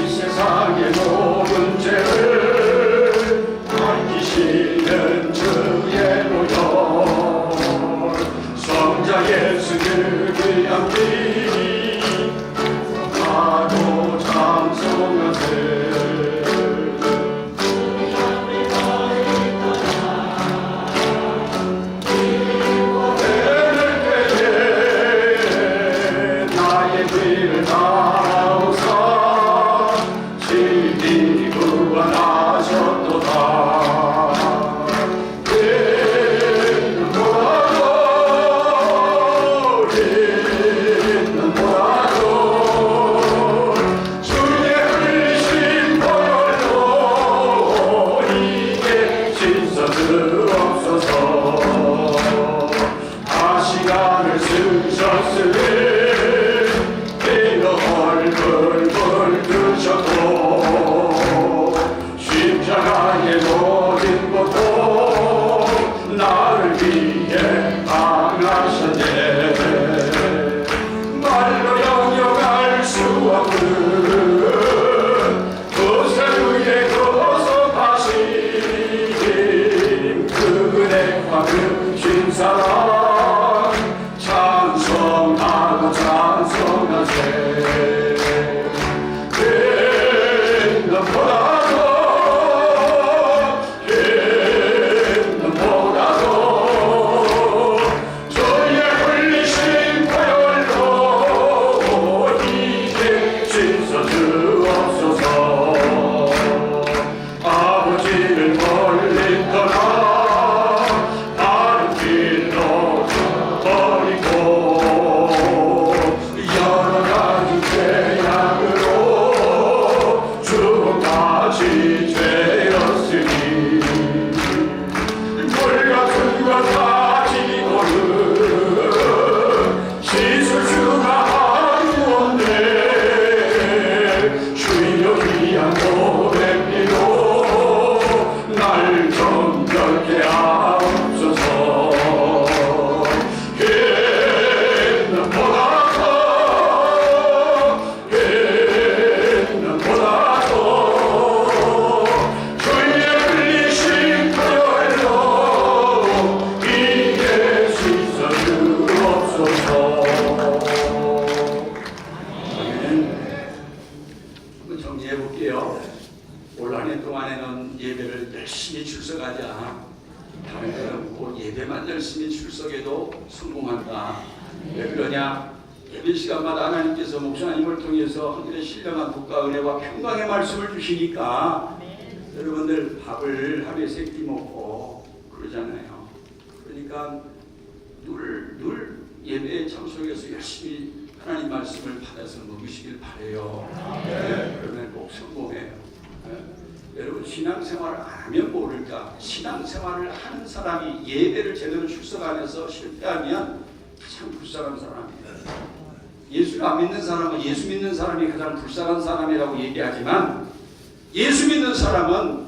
세상의 모든 죄를 안기시는 주의 보혈. 성자 예수 그의 앞길이 하고 찬송하세. 나의 귀를 다하오사 진리 구원하셨도다. 있는 보라도 주의 흘리신 보혈로 이게 씻어주옵소서. 시간을 쓰셨으니 이거 얼굴 드셨고 십자가의 모든 고통 나를 위해 당하셨네. 말로 영영할 수 없는 그새 위에 거듭하신 그 은혜와 그 신사랑 찬송하고 찬송하세. 성공한다. 왜 그러냐? 예배 시간마다 하나님께서 목사님을 통해서 하늘의 신령한 복과 은혜와 평강의 말씀을 주시니까 여러분들 밥을 하루에 3끼 먹고 그러잖아요. 그러니까 늘 예배에 참석해서 열심히 하나님 말씀을 받아서 먹으시길 바래요. 그러면 꼭 성공해요. 여러분 신앙생활을 안 하면 모를까? 신앙생활을 하는 사람이 예배를 제대로 출석 안 해서 실패하면 참 불쌍한 사람이에요. 예수를 안 믿는 사람은 예수 믿는 사람이 가장 불쌍한 사람이라고 얘기하지만 예수 믿는 사람은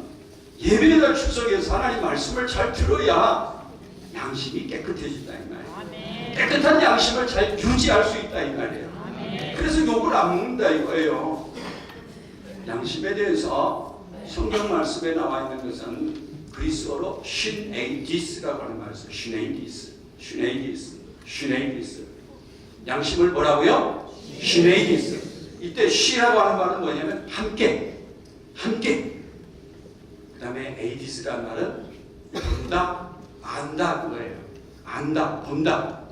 예배에 출석해서 하나님 말씀을 잘 들어야 양심이 깨끗해진다 이 말이에요. 깨끗한 양심을 잘 유지할 수 있다 이 말이에요. 그래서 욕을 안 먹는다 이거예요. 양심에 대해서 성경 말씀에 나와 있는 것은 그리스어로 슈네이디스라고 하는 말이 있어요. 슈네이디스. 양심을 뭐라고요? 슈네이디스. 이때 쉬라고 하는 말은 뭐냐면 함께. 그 다음에 에이디스라는 말은 본다, 안다 그거예요. 안다, 본다.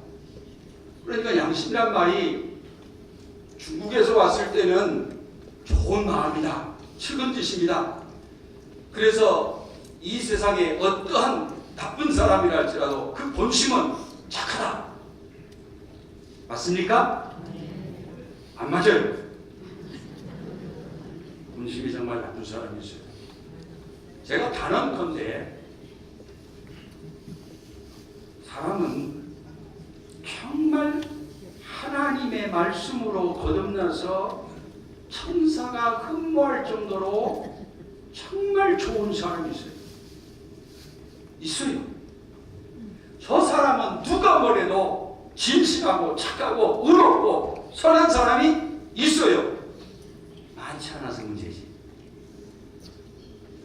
그러니까 양심이란 말이 중국에서 왔을 때는 좋은 마음이다, 측은지심이다. 그래서 이 세상에 어떠한 나쁜 사람이라 할지라도 그 본심은 착하다. 맞습니까? 안 맞아요. 본심이 정말 나쁜 사람이 있어요. 제가 단언컨대 사람은 정말 하나님의 말씀으로 거듭나서 천사가 흠모할 정도로 정말 좋은 사람이 있어요. 저 사람은 누가 뭐래도 진실하고 착하고 의롭고 선한 사람이 있어요. 많지 않아서 문제지.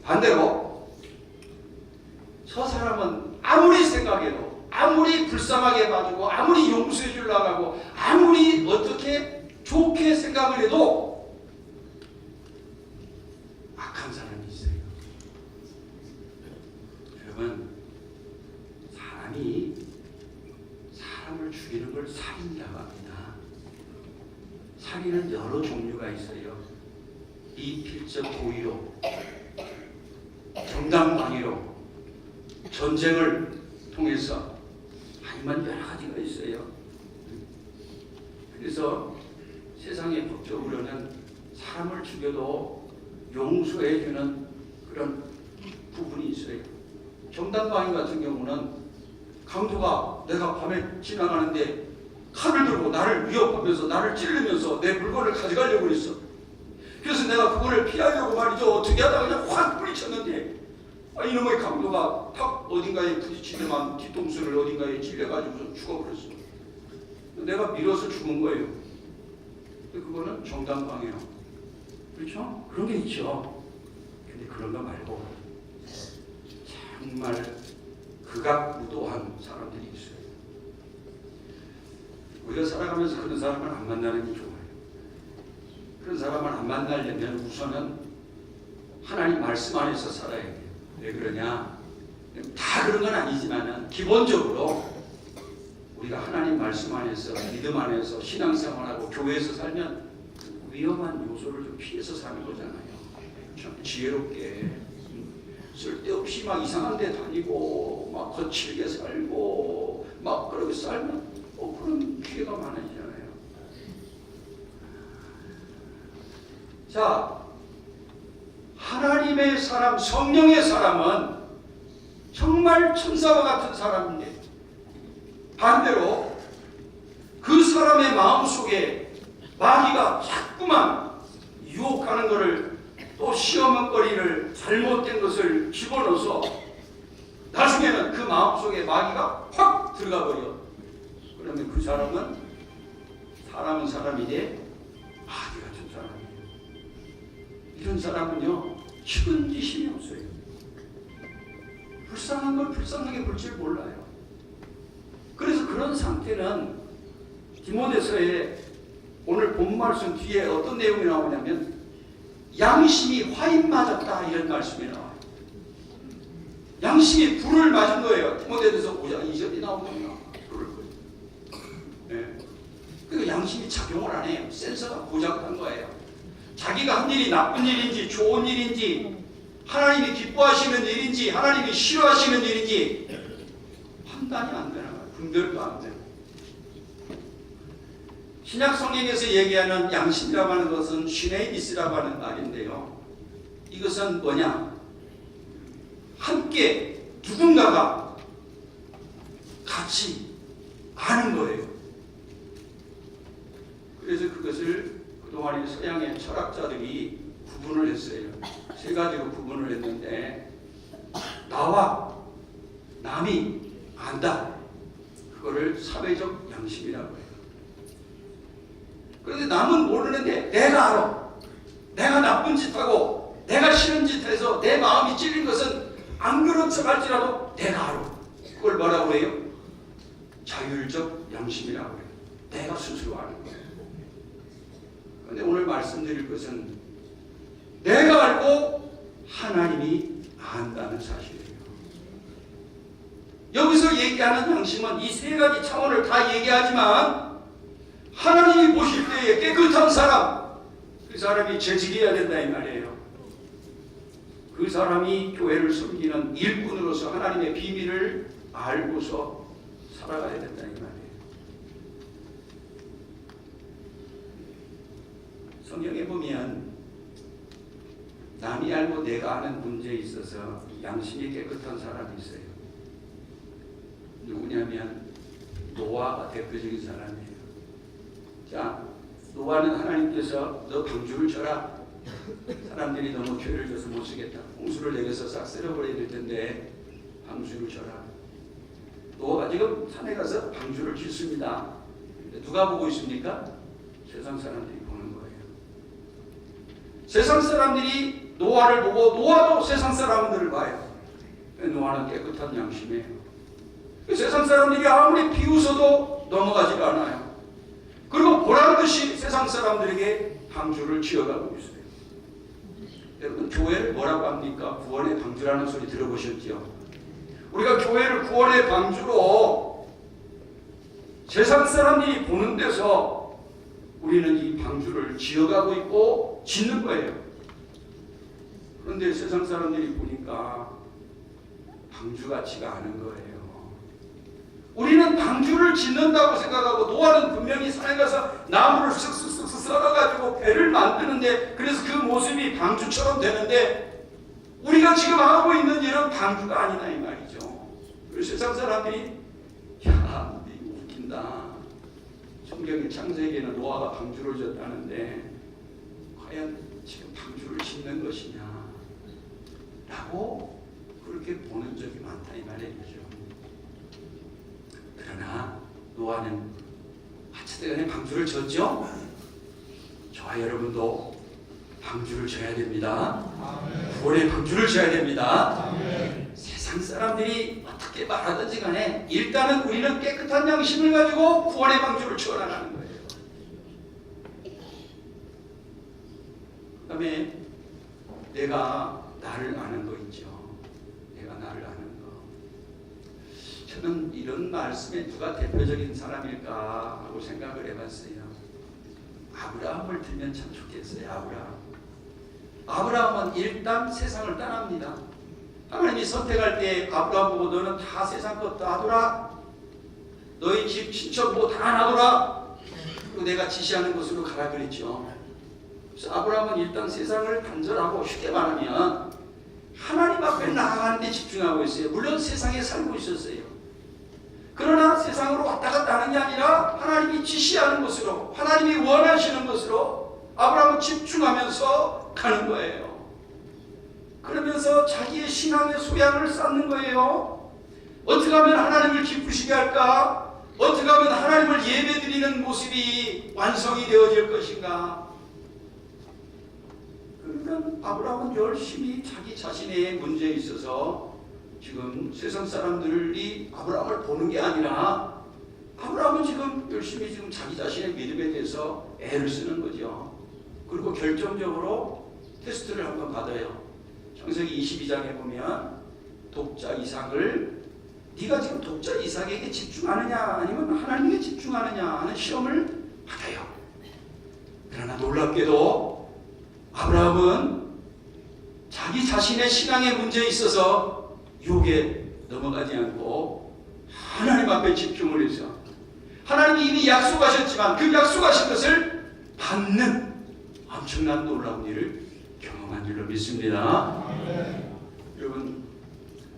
반대로 저 사람은 아무리 생각해도 아무리 불쌍하게 봐주고 아무리 용서해 주려고 하고 아무리 어떻게 좋게 생각을 해도 악한 사람이 있어요. 여러분, 사람이 사람을 죽이는 걸 살인이라고 합니다. 살인은 여러 종류가 있어요. 비필적 고의로, 정당방위로, 전쟁을 통해서, 아니면 여러 가지가 있어요. 그래서 세상의 법적으로는 사람을 죽여도 용서해주는 그런 부분이 있어요. 정당방위 같은 경우는 강도가 내가 밤에 지나가는데 칼을 들고 나를 위협하면서 나를 찌르면서 내 물건을 가져가려고 그랬어. 그래서 내가 그거를 피하려고 말이죠. 어떻게 하다가 그냥 확 뿌리쳤는데 이놈의 강도가 탁 어딘가에 부딪히더만 뒤통수를 어딘가에 찔려가지고 죽어버렸어. 내가 밀어서 죽은 거예요. 그거는 정당방위예요. 그렇죠? 그런 게 있죠. 근데 그런 거 말고 정말 극악무도한 사람들이 있어요. 우리가 살아가면서 그런 사람을 안 만나는 게 좋아요. 그런 사람을 안 만나려면 우선은 하나님 말씀 안에서 살아야 돼요. 왜 그러냐? 다 그런 건 아니지만 기본적으로 우리가 하나님 말씀 안에서 믿음 안에서 신앙생활하고 교회에서 살면 위험한 요소를 좀 피해서 사는 거잖아요. 참 지혜롭게 쓸데없이 막 이상한 데 다니고 막 거칠게 살고 막 그렇게 살면 그런 피해가 많아지잖아요. 자, 하나님의 사람, 성령의 사람은 정말 천사와 같은 사람인데 반대로 그 사람의 마음속에 마귀가 자꾸만 유혹하는 것을 또 시험거리를 잘못된 것을 집어넣어서 나중에는 그 마음속에 마귀가 확 들어가 버려. 그러면 그 사람은 사람인데 마귀 같은 사람이에요. 이런 사람은요 측은지심이 없어요. 불쌍한 걸 불쌍하게 볼 줄 몰라요. 그래서 그런 상태는 디모데서의 오늘 본 말씀 뒤에 어떤 내용이 나오냐면 양심이 화인 맞았다 이런 말씀이 나와요. 양심이 불을 맞은 거예요. 디모데전서 5장 2절이 나오거든요. 예. 그러니까 양심이 작용을 안 해요. 센서가 고장난 거예요. 자기가 한 일이 나쁜 일인지 좋은 일인지 하나님이 기뻐하시는 일인지 하나님이 싫어하시는 일인지 판단이 안 되는 거예요. 분별도 안 돼요. 신약 성경에서 얘기하는 양심이라고 하는 것은 슈네이디스라고 하는 말인데요. 이것은 뭐냐? 함께 누군가가 같이 아는 거예요. 그래서 그것을 그동안 서양의 철학자들이 구분을 했어요. 세 가지로 구분을 했는데 나와 남이 안다. 그거를 사회적 양심이라고 해요. 그런데 남은 모르는데 내가 알아. 내가 나쁜 짓 하고 내가 싫은 짓 해서 내 마음이 찔린 것은 안 그런 척 할지라도 내가 알아. 그걸 뭐라고 해요? 자율적 양심이라고 해요. 내가 스스로 아는 거예요. 그런데 오늘 말씀드릴 것은 내가 알고 하나님이 안다는 사실이에요. 여기서 얘기하는 양심은 이 세 가지 차원을 다 얘기하지만 하나님이 보실 때에 깨끗한 사람, 그 사람이 재직해야 된다 이 말이에요. 그 사람이 교회를 섬기는 일꾼으로서 하나님의 비밀을 알고서 살아가야 된다 이 말이에요. 성경에 보면 남이 알고 내가 아는 문제에 있어서 양심이 깨끗한 사람이 있어요. 누구냐면 노아가 대표적인 사람이에요. 자, 노아는 하나님께서 너 방주를 쳐라. 사람들이 너무 교회를 줘서 못 쓰겠다. 홍수를 내려서 싹 쓸어버려야 될 텐데 방주를 쳐라. 노아가 지금 산에 가서 방주를 짓습니다. 누가 보고 있습니까? 세상 사람들이 보는 거예요. 세상 사람들이 노아를 보고 노아도 세상 사람들을 봐요. 노아는 깨끗한 양심이에요. 세상 사람들이 아무리 비웃어도 넘어가지가 않아요. 그리고 보란듯이 세상 사람들에게 방주를 지어가고 있어요. 여러분 교회를 뭐라고 합니까? 구원의 방주라는 소리 들어보셨죠? 우리가 교회를 구원의 방주로 세상 사람들이 보는 데서 우리는 이 방주를 지어가고 있고 짓는 거예요. 그런데 세상 사람들이 보니까 방주 같지가 않은 거예요. 우리는 방주를 짓는다고 생각하고 노아는 분명히 산에 가서 나무를 쓱쓱쓱 썰어가지고 배를 만드는데 그래서 그 모습이 방주처럼 되는데 우리가 지금 하고 있는 일은 방주가 아니다 이 말이죠. 그래서 세상 사람들이 야, 웃긴다. 성경의 창세기에는 노아가 방주를 졌다는데 과연 지금 방주를 짓는 것이냐 라고 그렇게 보는 적이 많다 이 말이죠. 그러나 노아는 하찮게 방주를 졌죠. 저와 여러분도 방주를 져야 됩니다. 구원의 방주를 져야 됩니다. 세상 사람들이 어떻게 말하든지 간에 일단은 우리는 깨끗한 양심을 가지고 구원의 방주를 지어나가는 거예요. 그 다음에 내가 나를 아는 거 있죠. 내가 나를 아는 거. 저는 이런 말씀에 누가 대표적인 사람일까 하고 생각을 해봤어요. 아브라함을 들면 참 좋겠어요. 아브라함은 일단 세상을 떠납니다. 하나님이 선택할 때 아브라함 보고 너는 다 세상 것 놔두라. 너희 집 친척 뭐 다 놔두라. 그리고 내가 지시하는 곳으로 가라 그랬죠. 그래서 아브라함은 일단 세상을 단절하고 쉽게 말하면 하나님 앞에 나아가는 데 집중하고 있어요. 물론 세상에 살고 있었어요. 그러나 세상으로 왔다 갔다 하는 게 아니라 하나님이 지시하는 것으로 하나님이 원하시는 것으로 아브라함은 집중하면서 가는 거예요. 그러면서 자기의 신앙의 소양을 쌓는 거예요. 어떻게 하면 하나님을 기쁘시게 할까? 어떻게 하면 하나님을 예배드리는 모습이 완성이 되어질 것인가? 그러니까 아브라함은 열심히 자기 자신의 문제에 있어서 지금 세상 사람들이 아브라함을 보는 게 아니라 아브라함은 지금 열심히 지금 자기 자신의 믿음에 대해서 애를 쓰는 거죠. 그리고 결정적으로 테스트를 한번 받아요. 창세기 22장에 보면 독자 이삭을 네가 지금 독자 이삭에게 집중하느냐 아니면 하나님에게 집중하느냐 하는 시험을 받아요. 그러나 놀랍게도 아브라함은 자기 자신의 신앙의 문제에 있어서 유혹에 넘어가지 않고 하나님 앞에 집중을 해서 하나님이 이미 약속하셨지만 그 약속하신 것을 받는 엄청난 놀라운 일을 경험한 줄로 믿습니다. 여러분,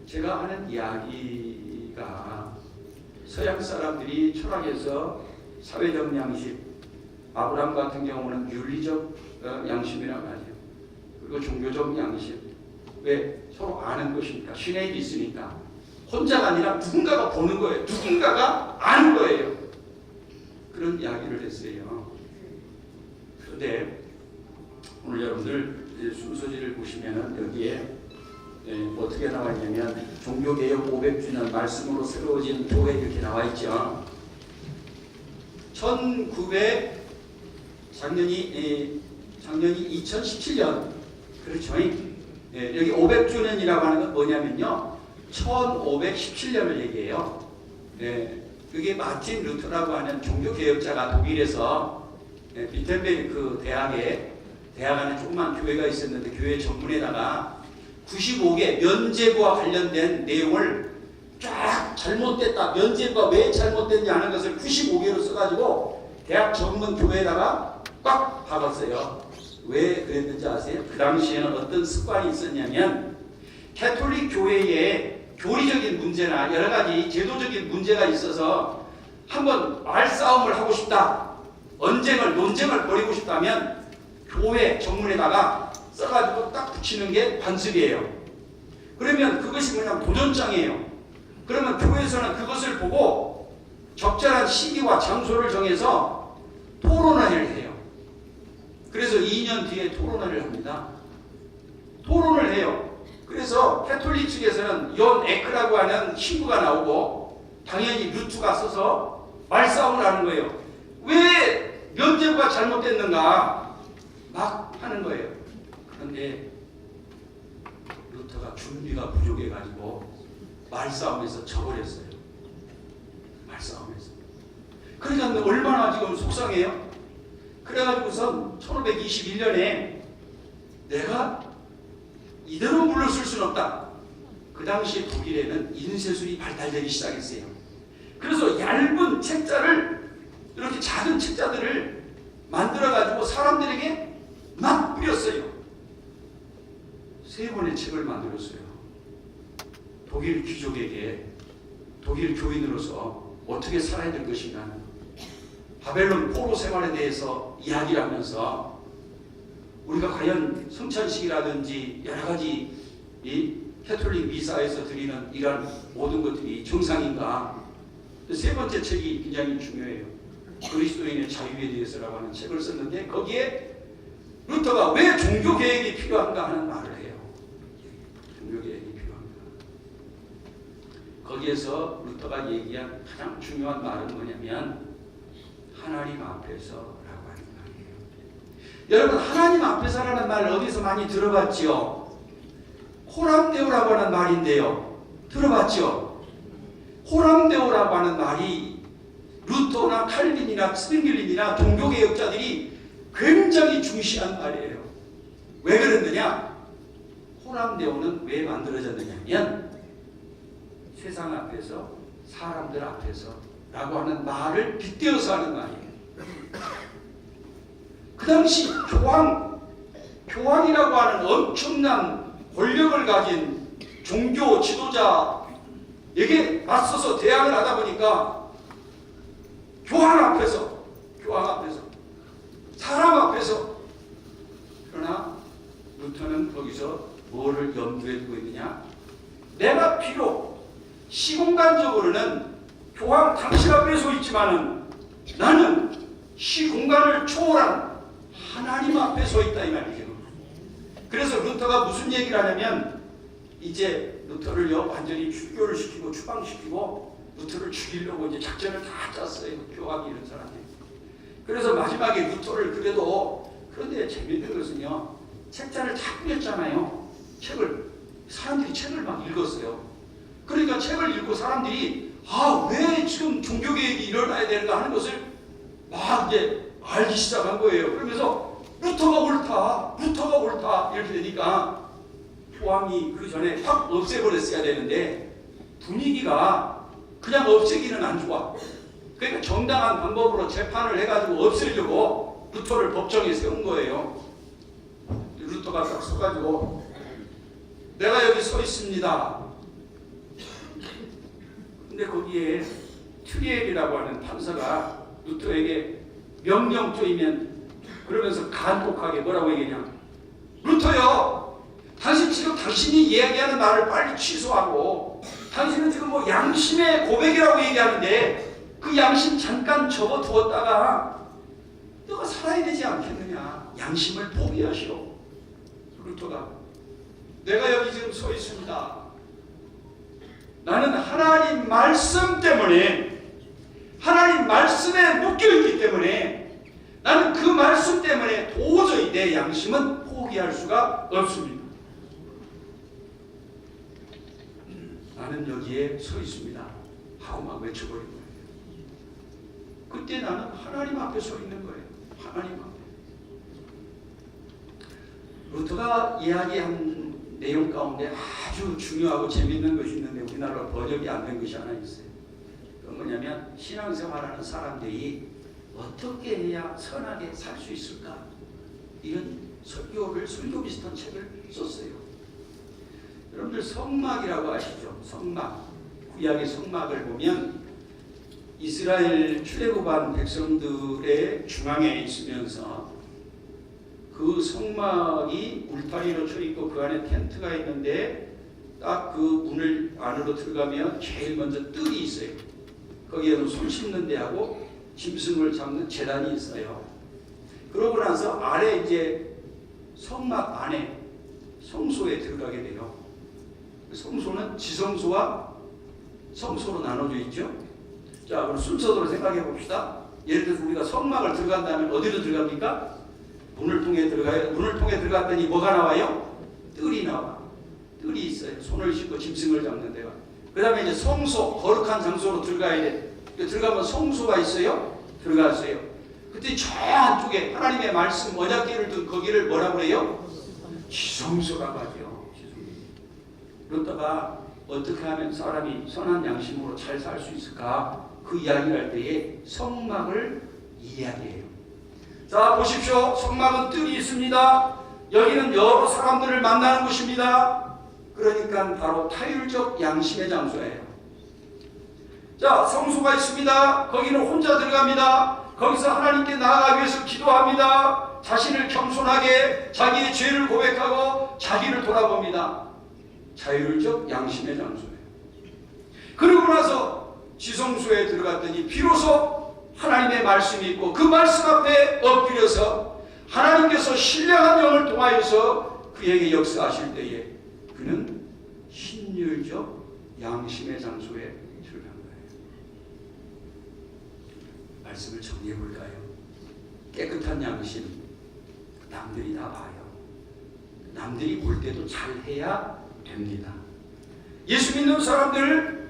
제가 하는 이야기가 서양 사람들이 철학에서 사회적 양심, 아브라함 같은 경우는 윤리적 양심이라고 하죠. 그리고 종교적 양심. 왜? 서로 아는 것이니까. 신의 일이 있으니까. 혼자가 아니라 누군가가 보는 거예요. 누군가가 아는 거예요. 그런 이야기를 했어요. 그런데 오늘 여러분들 순서지를 보시면 여기에 어떻게 나와 있냐면 종교개혁 500주년 말씀으로 새로워진 교회 이렇게 나와 있죠. 작년이 2017년 그렇죠. 여기 500주년이라고 하는 건 뭐냐면요, 1517년을 얘기해요. 그게 마틴 루터라고 하는 종교개혁자가 독일에서 비텐베르크 대학 안에 조그만 교회가 있었는데 교회 전문에다가 95개 면죄부와 관련된 내용을 쫙 잘못됐다, 면죄부가 왜 잘못됐냐 하는 것을 95개로 써가지고 대학 전문 교회에다가 꽉 박았어요. 왜 그랬는지 아세요? 그 당시에는 어떤 습관이 있었냐면 캐톨릭 교회에 교리적인 문제나 여러 가지 제도적인 문제가 있어서 한번 말싸움을 하고 싶다, 논쟁을 벌이고 싶다면 교회 정문에다가 써가지고 딱 붙이는 게 관습이에요. 그러면 그것이 뭐냐면 도전장이에요. 그러면 교회에서는 그것을 보고 적절한 시기와 장소를 정해서 토론회를 해요. 그래서 2년 뒤에 토론회를 합니다. 토론을 해요. 그래서 캐톨릭 측에서는 연 에크라고 하는 친구가 나오고 당연히 루트가 써서 말싸움을 하는 거예요. 왜 면죄부가 잘못됐는가 막 하는 거예요. 그런데 루터가 준비가 부족해가지고 말싸움에서 져버렸어요. 말싸움에서. 그러니까 얼마나 지금 속상해요. 그래가지고선 1521년에 내가 이대로 물러설 수는 없다. 그 당시에 독일에는 인쇄술이 발달되기 시작했어요. 그래서 얇은 책자를, 이렇게 작은 책자들을 만들어가지고 사람들에게 막 뿌렸어요. 3권의 책을 만들었어요. 독일 귀족에게, 독일 교인으로서 어떻게 살아야 될 것인가, 바벨론 포로 생활에 대해서 이야기를 하면서 우리가 과연 성찬식이라든지 여러 가지 이 캐톨릭 미사에서 드리는 이런 모든 것들이 정상인가. 3번째 책이 굉장히 중요해요. 그리스도인의 자유에 대해서라고 하는 책을 썼는데 거기에 루터가 왜 종교개혁이 필요한가 하는 말을 해요. 종교개혁이 필요한가. 거기에서 루터가 얘기한 가장 중요한 말은 뭐냐면 하나님 앞에서라고 하는 말이에요. 여러분, 하나님 앞에서라는 말 어디서 많이 들어봤지요? 코람데오라고 하는 말인데요. 들어봤죠? 코람데오라고 하는 말이 루터나 칼빈이나 스핑글린이나 종교개혁자들이 굉장히 중시한 말이에요. 왜 그랬느냐? 코람데오는 왜 만들어졌느냐면 세상 앞에서, 사람들 앞에서 라고 하는 말을 빗대어서 하는 말이에요. 그 당시 교황이라고 하는 엄청난 권력을 가진 종교 지도자에게 맞서서 대항을 하다 보니까 교황 앞에서, 사람 앞에서. 그러나 루터는 거기서 뭐를 염두에 두고 있느냐? 내가 비록 시공간적으로는 교황 당신 앞에 서 있지만은 나는 시공간을 초월한 하나님 앞에 서 있다 이 말이죠. 그래서 루터가 무슨 얘기를 하냐면 이제 루터를요 완전히 출교를 시키고 추방시키고 루터를 죽이려고 이제 작전을 다 짰어요. 교황이 이런 사람이. 그래서 마지막에 루터를 그런데 재밌는 것은요, 책자를 다 뿌렸잖아요. 사람들이 책을 막 읽었어요. 그러니까 책을 읽고 사람들이 왜 지금 종교개혁이 일어나야 되는가 하는 것을 막 이제 알기 시작한 거예요. 그러면서 루터가 옳다 이렇게 되니까 포항이 그 전에 확 없애버렸어야 되는데 분위기가 그냥 없애기는 안 좋아. 그러니까 정당한 방법으로 재판을 해가지고 없애려고 루터를 법정에 세운 거예요. 루터가 딱 서가지고 내가 여기 서 있습니다. 근데 거기에 튜리엘이라고 하는 판사가 루터에게 명령조이면 그러면서 간곡하게 뭐라고 얘기하냐. 루터요, 당신 지금 당신이 이야기하는 말을 빨리 취소하고 당신은 지금 뭐 양심의 고백이라고 얘기하는데 그 양심 잠깐 접어두었다가 너가 살아야 되지 않겠느냐. 양심을 포기하시오. 루터가 내가 여기 지금 서 있습니다. 나는 하나님 말씀 때문에 하나님 말씀에 묶여있기 때문에 나는 그 말씀 때문에 도저히 내 양심은 포기할 수가 없습니다. 나는 여기에 서 있습니다 하고 막 외쳐버린 거예요. 그때 나는 하나님 앞에 서 있는 거예요. 하나님 앞에. 루터가 이야기한 내용 가운데 아주 중요하고 재미있는 것이 있는데 우리나라로 번역이 안 된 것이 하나 있어요. 그건 뭐냐면 신앙생활하는 사람들이 어떻게 해야 선하게 살 수 있을까? 이런 설교 비슷한 책을 썼어요. 여러분들 성막이라고 아시죠? 성막. 구약의 성막을 보면 이스라엘 출애굽한 백성들의 중앙에 있으면서 그 성막이 울타리로 쳐 있고 그 안에 텐트가 있는데 딱 그 문을 안으로 들어가면 제일 먼저 뜰이 있어요. 거기에는 손 씻는 데하고 짐승을 잡는 제단이 있어요. 그러고 나서 아래 이제 성막 안에 성소에 들어가게 돼요. 성소는 지성소와 성소로 나눠져 있죠. 자, 그럼 순서대로 생각해 봅시다. 예를 들어서 우리가 성막을 들어간다면 어디로 들어갑니까? 문을 통해 들어가요. 문을 통해 들어갔더니 뭐가 나와요? 뜰이 나와. 뜰이 있어요. 손을 씻고 짐승을 잡는 데가. 그 다음에 이제 성소, 거룩한 장소로 들어가야 돼. 들어가면 성소가 있어요. 들어갔어요. 그때 저 안쪽에 하나님의 말씀 언약궤를 둔 거기를 뭐라고 그래요? 지성소라고 하죠. 그러다가 어떻게 하면 사람이 선한 양심으로 잘 살 수 있을까? 그 이야기를 할 때에 성막을 이야기해요. 자, 보십시오. 성막은 뜰이 있습니다. 여기는 여러 사람들을 만나는 곳입니다. 그러니까 바로 타율적 양심의 장소예요. 자, 성소가 있습니다. 거기는 혼자 들어갑니다. 거기서 하나님께 나아가기 위해서 기도합니다. 자신을 겸손하게 자기의 죄를 고백하고 자기를 돌아봅니다. 자율적 양심의 장소예요. 그러고 나서 지성소에 들어갔더니 비로소 하나님의 말씀이 있고 그 말씀 앞에 엎드려서 하나님께서 신령한 영을 통하여서 그에게 역사하실 때에 그는 신율적 양심의 장소에 들어간 거예요. 말씀을 정리해 볼까요? 깨끗한 양심, 남들이 다 봐요. 남들이 볼 때도 잘해야 됩니다. 예수 믿는 사람들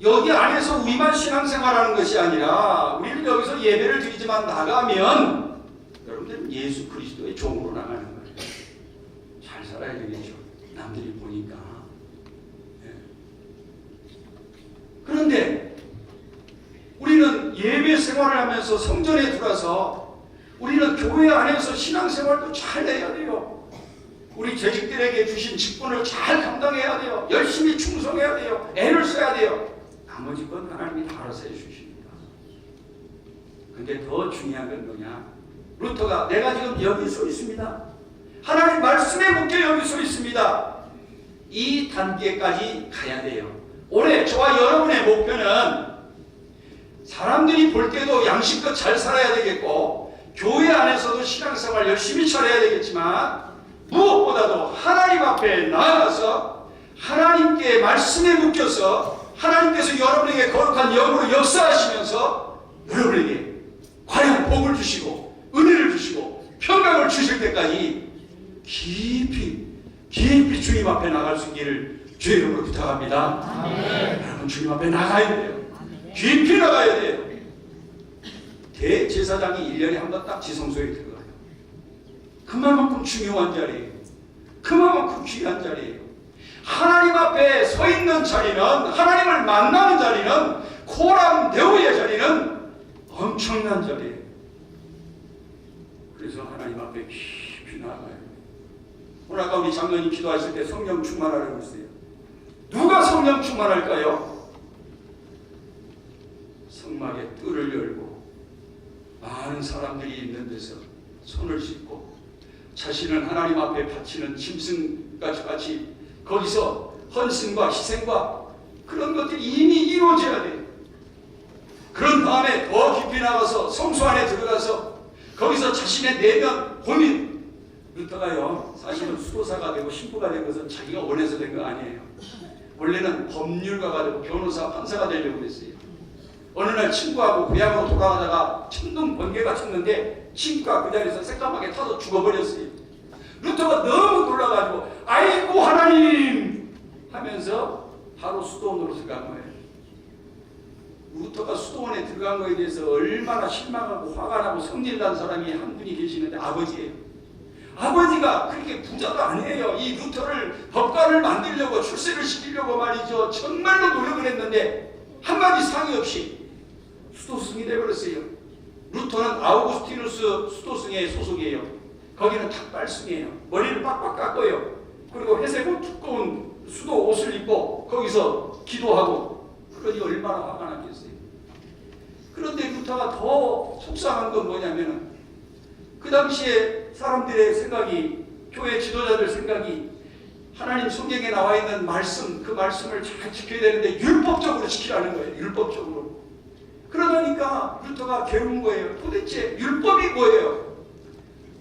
여기 안에서 우리만 신앙생활하는 것이 아니라 우리는 여기서 예배를 드리지만 나가면 여러분들은 예수 그리스도의 종으로 나가는 거예요. 잘 살아야 되겠죠. 남들이 보니까. 네. 그런데 우리는 예배 생활을 하면서 성전에 들어와서 우리는 교회 안에서 신앙생활도 잘 해야 돼요. 우리 재직들에게 주신 직분을 잘 감당해야 돼요. 열심히 충성해야 돼요. 애를 써야 돼요. 나머지 건 하나님이 다 알아서 해주십니다. 근데 더 중요한 건 뭐냐? 루터가 내가 지금 여기 서 있습니다. 하나님 말씀에 묶여 여기 서 있습니다. 이 단계까지 가야 돼요. 올해 저와 여러분의 목표는 사람들이 볼 때도 양심껏 잘 살아야 되겠고 교회 안에서도 신앙생활 열심히 잘해야 되겠지만 무엇보다도 하나님 앞에 나아가서 하나님께 말씀에 묶여서 하나님께서 여러분에게 거룩한 영으로 역사하시면서 여러분에게 과연 복을 주시고 은혜를 주시고 평강을 주실 때까지 깊이 주님 앞에 나갈 수 있기를 주의 이름으로 부탁합니다. 여러분 주님 앞에 나가야 돼요. 깊이 나가야 돼요. 대제사장이 1년에 한 번 딱 지성소에 들어가요. 그만큼 중요한 자리예요. 그만큼 귀한 자리예요. 하나님 앞에 서 있는 자리는, 하나님을 만나는 자리는, 코람 대우의 자리는 엄청난 자리예요. 그래서 하나님 앞에 깊이 나가요. 오늘 아까 우리 장로님 기도하실 때 성령 충만하라고 했어요. 누가 성령 충만할까요? 성막의 뜰을 열고 많은 사람들이 있는 데서 손을 씻고 자신을 하나님 앞에 바치는 짐승같이 거기서 헌신과 희생과 그런 것들이 이미 이루어져야 돼요. 그런 다음에 더 깊이 나가서 성소 안에 들어가서 거기서 자신의 내면 고민, 루터가요 사실은 수도사가 되고 신부가 된 것은 자기가 원해서 된 거 아니에요. 원래는 법률가가 되고 변호사, 판사가 되려고 했어요. 어느 날 친구하고 고향으로 돌아가다가 천둥 번개가 쳤는데 친구가 그 자리에서 새까맣게 타서 죽어버렸어요. 루터가 너무 놀라가지고 아이고 하나님 하면서 바로 수도원으로 들어간 거예요. 루터가 수도원에 들어간 거에 대해서 얼마나 실망하고 화가 나고 성질난 사람이 한 분이 계시는데 아버지예요. 아버지가 그렇게 부자도 아니에요. 이 루터를 법관을 만들려고 출세를 시키려고 말이죠. 정말로 노력을 했는데 한마디 상의 없이 수도승이 되어버렸어요. 루터는 아우구스티누스 수도승의 소속이에요. 거기는 탁발승이에요. 머리를 빡빡 깎고요. 그리고 회색 두꺼운 수도 옷을 입고 거기서 기도하고 그러니 얼마나 화가 났겠어요. 그런데 루터가 더 속상한 건 뭐냐면은 그 당시에 사람들의 생각이, 교회 지도자들 생각이 하나님 성경에 나와 있는 말씀, 그 말씀을 잘 지켜야 되는데 율법적으로 지키라는 거예요. 율법적으로. 그러다니까 루터가 괴로운 거예요. 도대체 율법이 뭐예요?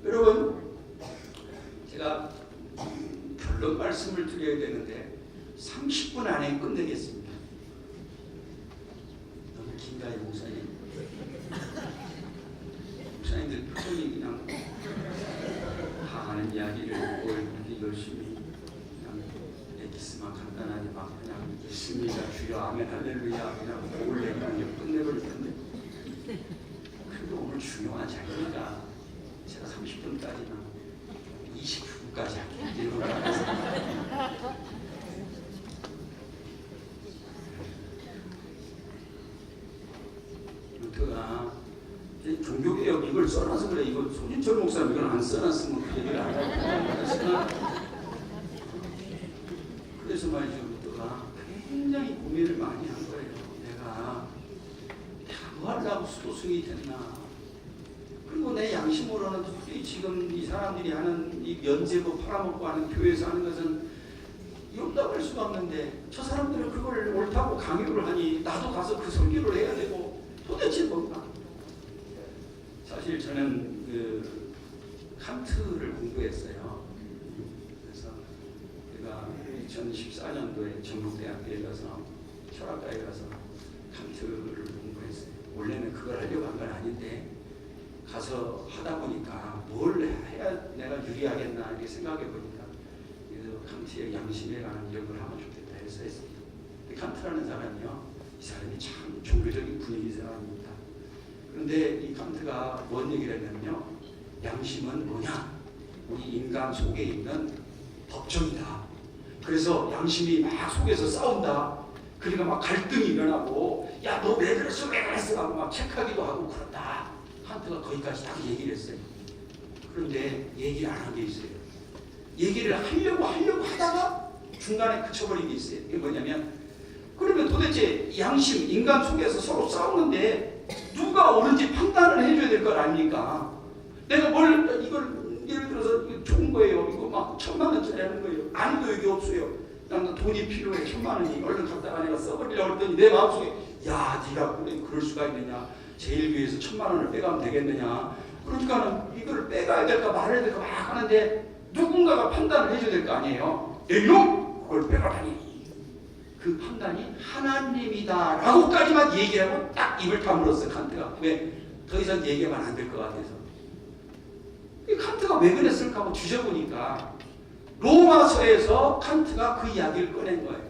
여러분, 제가 결론 말씀을 드려야 되는데 30분 안에 끝내겠습니다. 너무 긴가요, 목사님? 목사님들 표정이 그냥 다 아는 이야기를 뭘 이렇게 열심히 그냥 에기스만 간단하게 막 그냥 있습니다. 주여 아멘 할렐루야 그냥 목을 내면 끝내버릴 텐데. 그래도 오늘 중요한 자리니까 제가 30분까지나 29분까지 할게요. 루터가 종교개혁 이걸 써놔서 그래. 이거 손인철 목사님 이걸 안 써놨으면 그 얘기를 안 하고 그래서 말이죠. 루터가 굉장히 고민을 많이 한 거예요. 내가 뭐 하려고 수도승이 됐나. 그리고 내 양심으로는 도저히 지금 이 사람들이 하는 이 면제부 팔아먹고 하는 교회에서 하는 것은 용납할 수가 없는데 저 사람들은 그걸 옳다고 강요를 하니 나도 가서 그 설교를 해야 되고 도대체 뭔가. 사실 저는 그 칸트를 공부했어요. 그래서 제가 2014년도에 전북대학교에 가서 철학과에 가서 칸트를 공부했어요. 원래는 그걸 하려고 한 건 아닌데 가서 하다 보니까 뭘 해야 내가 유리하겠나 이렇게 생각해 보니까 그래서 칸트의 양심에 관한 연구를 하면 좋겠다 해서 했어요. 칸트라는 사람이요, 이 사람이 참 종교적인 분위기 사람입니다. 그런데 이 칸트가 뭔 얘기를 했냐면요, 양심은 뭐냐? 우리 인간 속에 있는 법정이다. 그래서 양심이 막 속에서 싸운다. 그러니까 막 갈등이 일어나고, 야 너 왜 그랬어 왜 그랬어 하고 막 체크하기도 하고 그렇다. 칸트가 거기까지 딱 얘기를 했어요. 그런데 얘기를 안 한 게 있어요. 얘기를 하려고 하다가 중간에 그쳐버린 게 있어요. 이게 뭐냐면, 그러면 도대체 양심, 인간 속에서 서로 싸우는데 누가 옳은지 판단을 해줘야 될 것 아닙니까? 내가 뭘 이걸 예를 들어서 좋은 거예요. 이거 막 1000만 원짜리 하는 거예요. 아무도 여기 없어요. 난 돈이 필요해. 1000만 원이 얼른 갖다가 내가 써버리려고 했더니 내 마음속에 야 네가 그럴 수가 있느냐. 제1교회에서 1000만 원을 빼가면 되겠느냐. 그러니까는 이걸 빼가야 될까 말아야 될까 막 하는데 누군가가 판단을 해줘야 될 거 아니에요. 이놈 그걸 빼가다니. 그 판단이 하나님이다 라고까지만 얘기하고 딱 입을 다물었어 칸트가. 왜? 더 이상 얘기하면 안 될 것 같아서. 이 칸트가 왜 그랬을까 하고 뒤져보니까 로마서에서 칸트가 그 이야기를 꺼낸 거예요.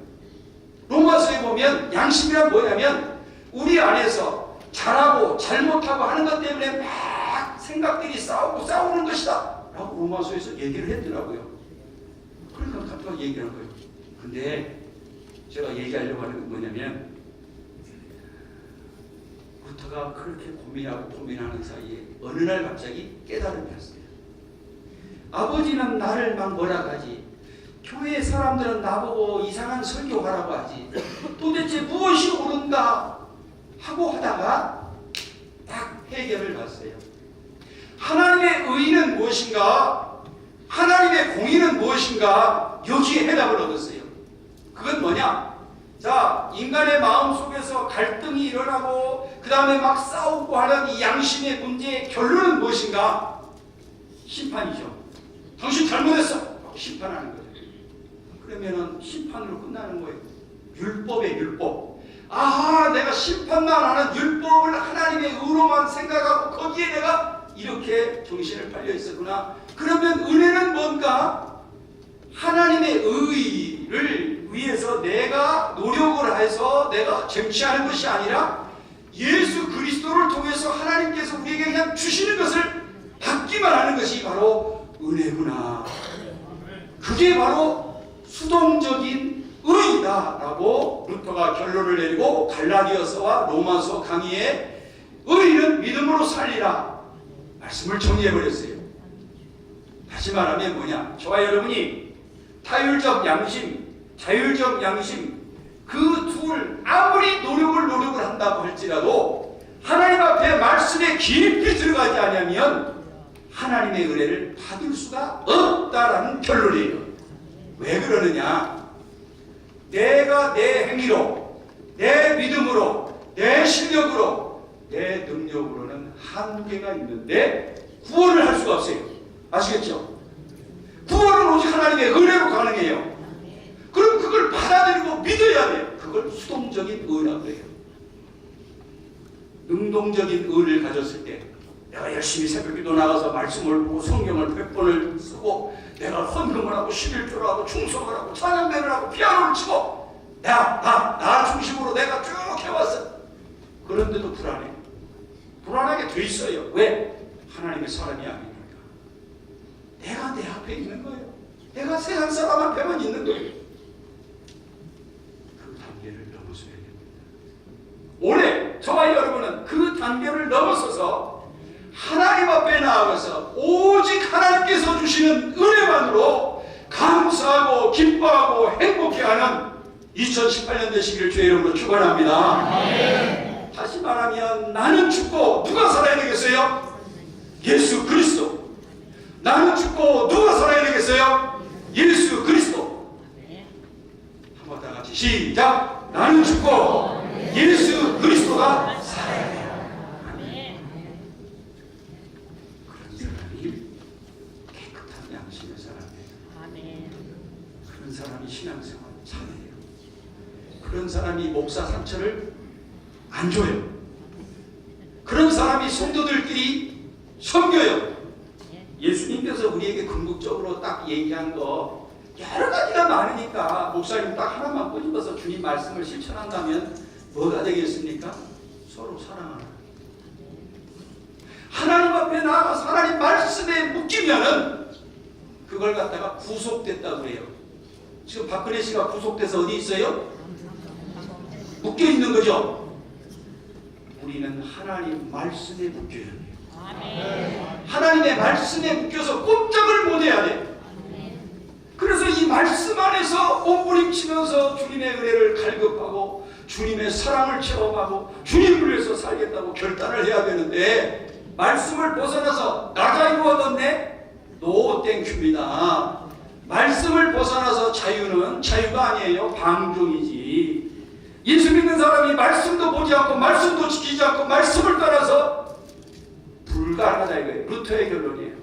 로마서에 보면 양심이란 뭐냐면 우리 안에서 잘하고 잘못하고 하는 것 때문에 막 생각들이 싸우는 것이다 라고 로마서에서 얘기를 했더라고요. 그러니까 칸트가 얘기한 거예요. 근데 제가 얘기하려고 하는 건 뭐냐면 루터가 그렇게 고민하는 사이에 어느 날 갑자기 깨달음이 왔어요. 아버지는 나를 막 뭐라 하지, 교회 사람들은 나보고 이상한 설교하라고 하지, 도대체 무엇이 옳은가 하고 하다가 딱 해결을 봤어요. 하나님의 의는 무엇인가, 하나님의 공의는 무엇인가, 여기에 해답을 얻었어요. 그건 뭐냐? 자, 인간의 마음속에서 갈등이 일어나고 그 다음에 막 싸우고 하는 이 양심의 문제의 결론은 무엇인가? 심판이죠. 당신 잘못했어. 심판하는 거죠. 그러면은 심판으로 끝나는 거예요. 율법의 율법. 아하, 내가 심판만 하는 율법을 하나님의 의로만 생각하고 거기에 내가 이렇게 정신을 팔려 있었구나. 그러면 은혜는 뭔가? 하나님의 의를 위해서 내가 노력을 해서 내가 쟁취하는 것이 아니라 예수 그리스도를 통해서 하나님께서 우리에게 그냥 주시는 것을 받기만 하는 것이 바로 은혜구나. 그게 바로 수동적인 의이다라고 루터가 결론을 내리고 갈라디아서와 로마서 강의에 의는 믿음으로 살리라 말씀을 정리해버렸어요. 다시 말하면 뭐냐? 저와 여러분이 타율적 양심, 자율적 양심 그 둘 아무리 노력을 한다고 할지라도 하나님 앞에 말씀에 깊이 들어가지 않으면 하나님의 은혜를 받을 수가 없다라는 결론이에요. 왜 그러느냐? 내가 내 행위로, 내 믿음으로, 내 실력으로, 내 능력으로는 한계가 있는데 구원을 할 수가 없어요. 아시겠죠? 구원은 오직 하나님의 은혜로 가능해요. 그럼 그걸 받아들이고 믿어야 돼요. 그걸 수동적인 의라고 해요. 능동적인 의를 가졌을 때 내가 열심히 새벽기도 나가서 말씀을 보고 성경을 100번을 쓰고 내가 헌금을 하고 11조를 하고 충성을 하고 찬양대를 하고 피아노를 치고 나 중심으로 내가 쭉 해왔어. 그런데도 불안해. 불안하게 돼 있어요. 왜? 하나님의 사람이 아니니까. 내가 내 앞에 있는 거예요. 내가 세상 사람 앞에만 있는 거예요. 그 단계를 넘어서야 됩니다. 올해 저와 여러분은 그 단계를 넘어서서 하나님 앞에 나아가서 오직 하나님께서 주시는 은혜만으로 감사하고 기뻐하고 행복해하는 2018년 되시기를 주의 이름으로 축원합니다. 네. 다시 말하면 나는 죽고 누가 살아야 되겠어요? 예수 그리스도. 나는 죽고 누가 살아야 되겠어요? 예수 그리스도. 한번 다 같이 시작. 나는 죽고 예수 그리스도가 살아야 돼요. 그런 사람이 깨끗한 양심의 사람이에요. 그런 사람이 신앙생활 잘해요. 그런 사람이 목사 상처를 안 줘요. 그런 사람이 성도들끼리 섬겨요. 예수님께서 우리에게 궁극적으로 딱 얘기한 거 여러 가지가 많으니까 목사님 딱 하나만 꼬집어서 주님 말씀을 실천한다면 뭐가 되겠습니까? 서로 사랑하라. 하나님 앞에 나아가서 하나님 말씀에 묶이면은 그걸 갖다가 구속됐다고 그래요. 지금 박근혜 씨가 구속돼서 어디 있어요? 묶여 있는 거죠. 우리는 하나님 말씀에 묶여야 돼요. 하나님의 말씀에 묶여서 꼼짝을 못해야 돼요. 그래서 이 말씀 안에서 몸부림치면서 주님의 은혜를 갈급하고 주님의 사랑을 체험하고 주님을 위해서 살겠다고 결단을 해야 되는데 말씀을 벗어나서 나 자유 얻었네? 노 땡큐입니다. 말씀을 벗어나서 자유는 자유가 아니에요. 방종이지. 예수 믿는 사람이 말씀도 보지 않고 말씀도 지키지 않고 말씀을 따라서 불가능하다 이거예요. 루터의 결론이에요.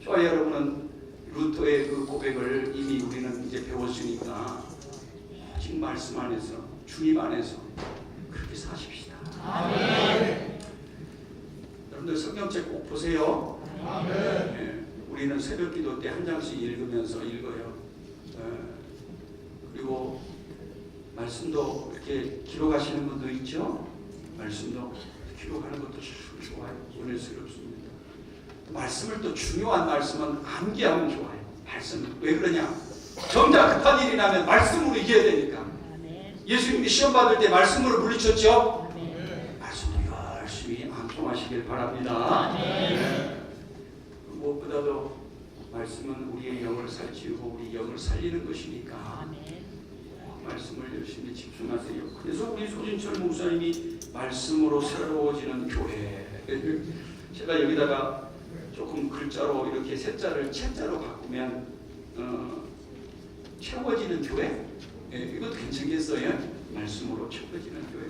저와 여러분은 루터의 그 고백을 이미 우리는 이제 배웠으니까 지금 말씀 안에서 주님 안에서 그렇게 사십시다. 아멘. 여러분들 성경책 꼭 보세요. 아멘. 네. 우리는 새벽기도 때 한 장씩 읽으면서 읽어요. 그리고 말씀도 이렇게 기록하시는 분도 있죠. 말씀도 기록하는 것도 참 좋아요. 은혜스럽습니다. 말씀을 또 중요한 말씀은 암기하면 좋아요. 말씀 왜 그러냐? 정작 급한 일이 나면 말씀으로 이겨야 되니까. 예수님이 시험 받을 때 말씀으로 물리쳤죠. 말씀으로 열심히 암송하시길 바랍니다. 무엇보다도 말씀은 우리의 영을 살찌우고 우리 영을 살리는 것이니까 말씀을 열심히 집중하세요. 그래서 우리 소진철 목사님이 말씀으로 새로워지는 교회. 제가 여기다가 조금 글자로 이렇게 세자를 채자로 바꾸면 채워지는 교회? 이것도 괜찮겠어요? 말씀으로 채워지는 교회.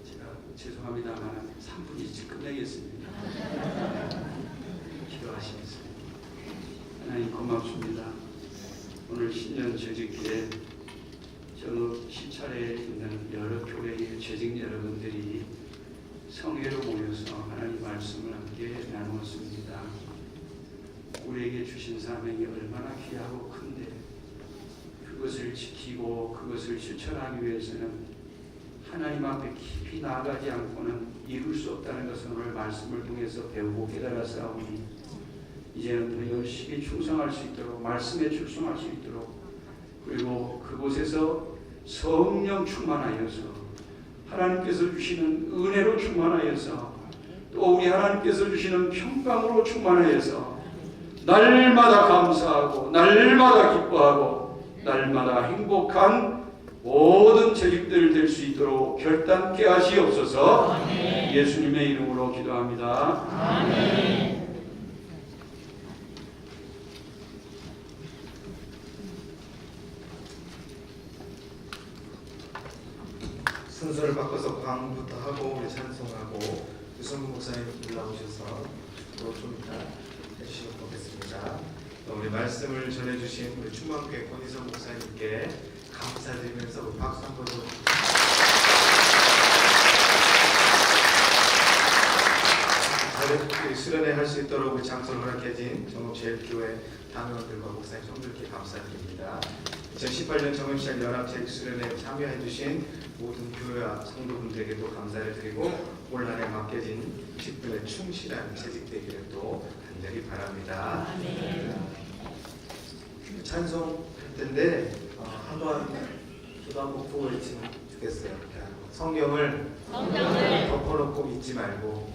제가 죄송합니다만 3분 일찍 끝내겠습니다. 기도하시겠습니다. 하나님 고맙습니다. 오늘 신년 재직기에 저 시찰에 있는 여러 교회의 재직 여러분들이 성회로 모여서 하나님 말씀을 함께 나누었습니다. 우리에게 주신 사명이 얼마나 귀하고 큰데 그것을 지키고 그것을 실천하기 위해서는 하나님 앞에 깊이 나아가지 않고는 이룰 수 없다는 것을 오늘 말씀을 통해서 배우고 깨달았사오니 이제는 더 열심히 충성할 수 있도록 말씀에 충성할 수 있도록 그리고 그곳에서 성령 충만하여서 하나님께서 주시는 은혜로 충만하여서 또 우리 하나님께서 주시는 평강으로 충만하여서 날마다 감사하고 날마다 기뻐하고 날마다 행복한 모든 재직들 될 수 있도록 결단케 하시옵소서. 아멘. 예수님의 이름으로 기도합니다. 아멘. 순서를 바꿔서 광부터 하고 우리 찬송하고 유성구 목사님 올라오셔서 또 좀 이따 해주시면 보겠습니다. 우리 말씀을 전해주신 우리 충만교회 권희성 목사님께 감사드리면서 우리 박수 한번 더 수련회 할 수 있도록 우리 장소를 허락해준 정읍제일교회 담임원들과 목사님 성들께 감사드립니다. 2018년 정읍시장 연합제일 수련회에 참여해주신 모든 교회와 성도분들에게도 감사를 드리고 올 한해 맡겨진 직분에 충실한 재직되기를 또 간절히 바랍니다. 찬송할 텐데 한번 저도 한번 보고 있으면 좋겠어요. 성경을 덮어놓고 믿지 말고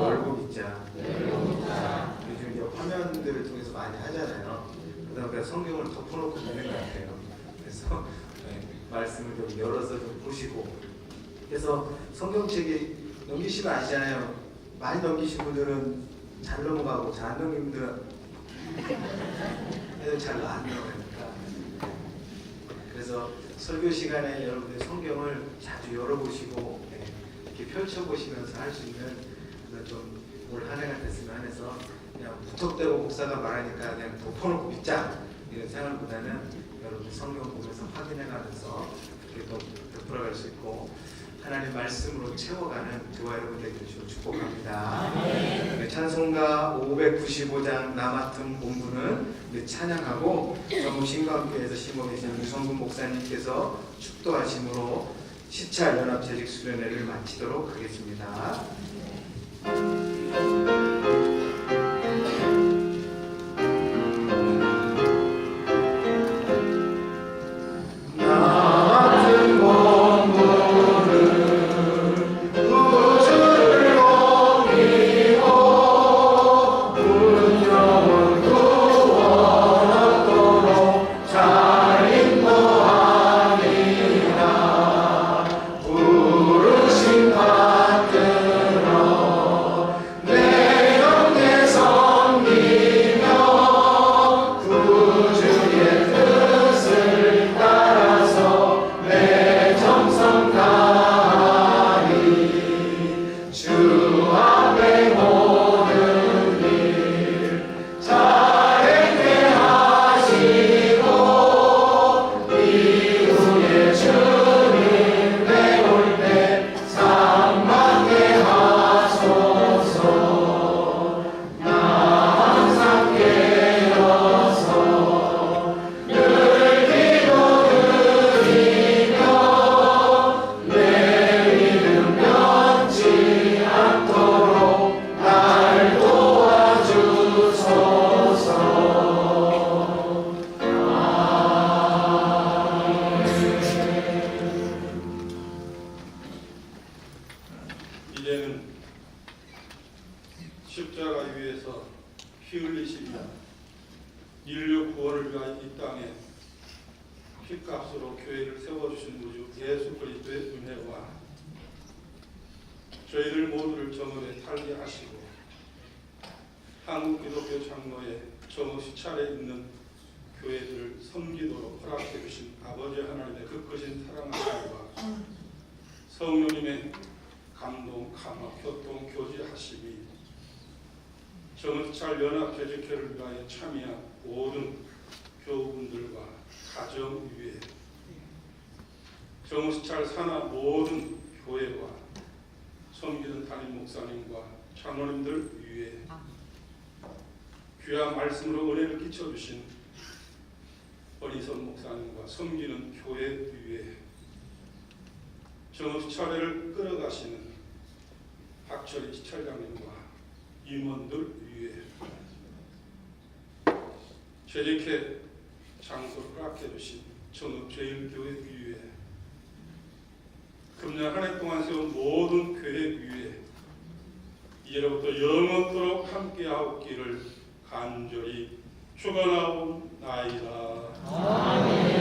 열고 믿자. 요즘 이제 화면들을 통해서 많이 하잖아요. 그다음에 성경을 덮어놓고 믿는 것 같아요. 그래서 말씀을 좀 열어서 좀 보시고 그래서 성경책이 넘기시면 아시잖아요. 많이 넘기신 분들은 잘 넘어가고 잘 안 넘긴 분들은 잘 안 넘어가니까 그래서 설교 시간에 여러분들 성경을 자주 열어보시고 이렇게 펼쳐보시면서 할 수 있는 좀 올 한 해가 됐으면 해서 그냥 무턱대고 목사가 말하니까 그냥 덮어놓고 믿자 이런 생각보다는 여러분 성경 보면서 확인해가면서 이렇게 또 베풀어갈 수 있고 하나님 말씀으로 채워가는 저와 여러분들에게 주시고 축복합니다. 네, 찬송가 595장 나 맡은 본부는 찬양하고 정신관계에서 심어 계신 유성군 목사님께서 축도하심으로 시찰 연합 재직 수련회를 마치도록 하겠습니다. 부르심 받들어 내 이제는 십자가 위에서 피 흘리시며 인류 구원을 위하여 이 땅에 피값으로 교회를 세워주신 우주 예수 그리스도의 은혜와 저희들 모두를 정읍에 탈리하시고 한국 기독교 장로의 정읍 시찰에 있는 교회들을 섬기도록 허락해 주신 아버지 하나님의 그 크신 사랑하심과 성령님의 감동, 감화, 교통, 교제하심이 정읍시찰 연합 재직회를 위하여 참여한 모든 교우분들과 가정 위에 정읍시찰 산하 모든 교회와 섬기는 담임 목사님과 장로님들 위에 귀한 말씀으로 은혜를 끼쳐주신 어리선 목사님과 섬기는 교회 위에 정읍시찰회를 끌어가시는 박철희 시찰장님과 임원들 위에 재직회 장소를 허락해 주신 정읍제일교회 위에 금년 한 해 동안 세운 모든 교회 위에 이제로부터 영원토록 함께하옵기를 간절히 축원하옵나이다. 아멘.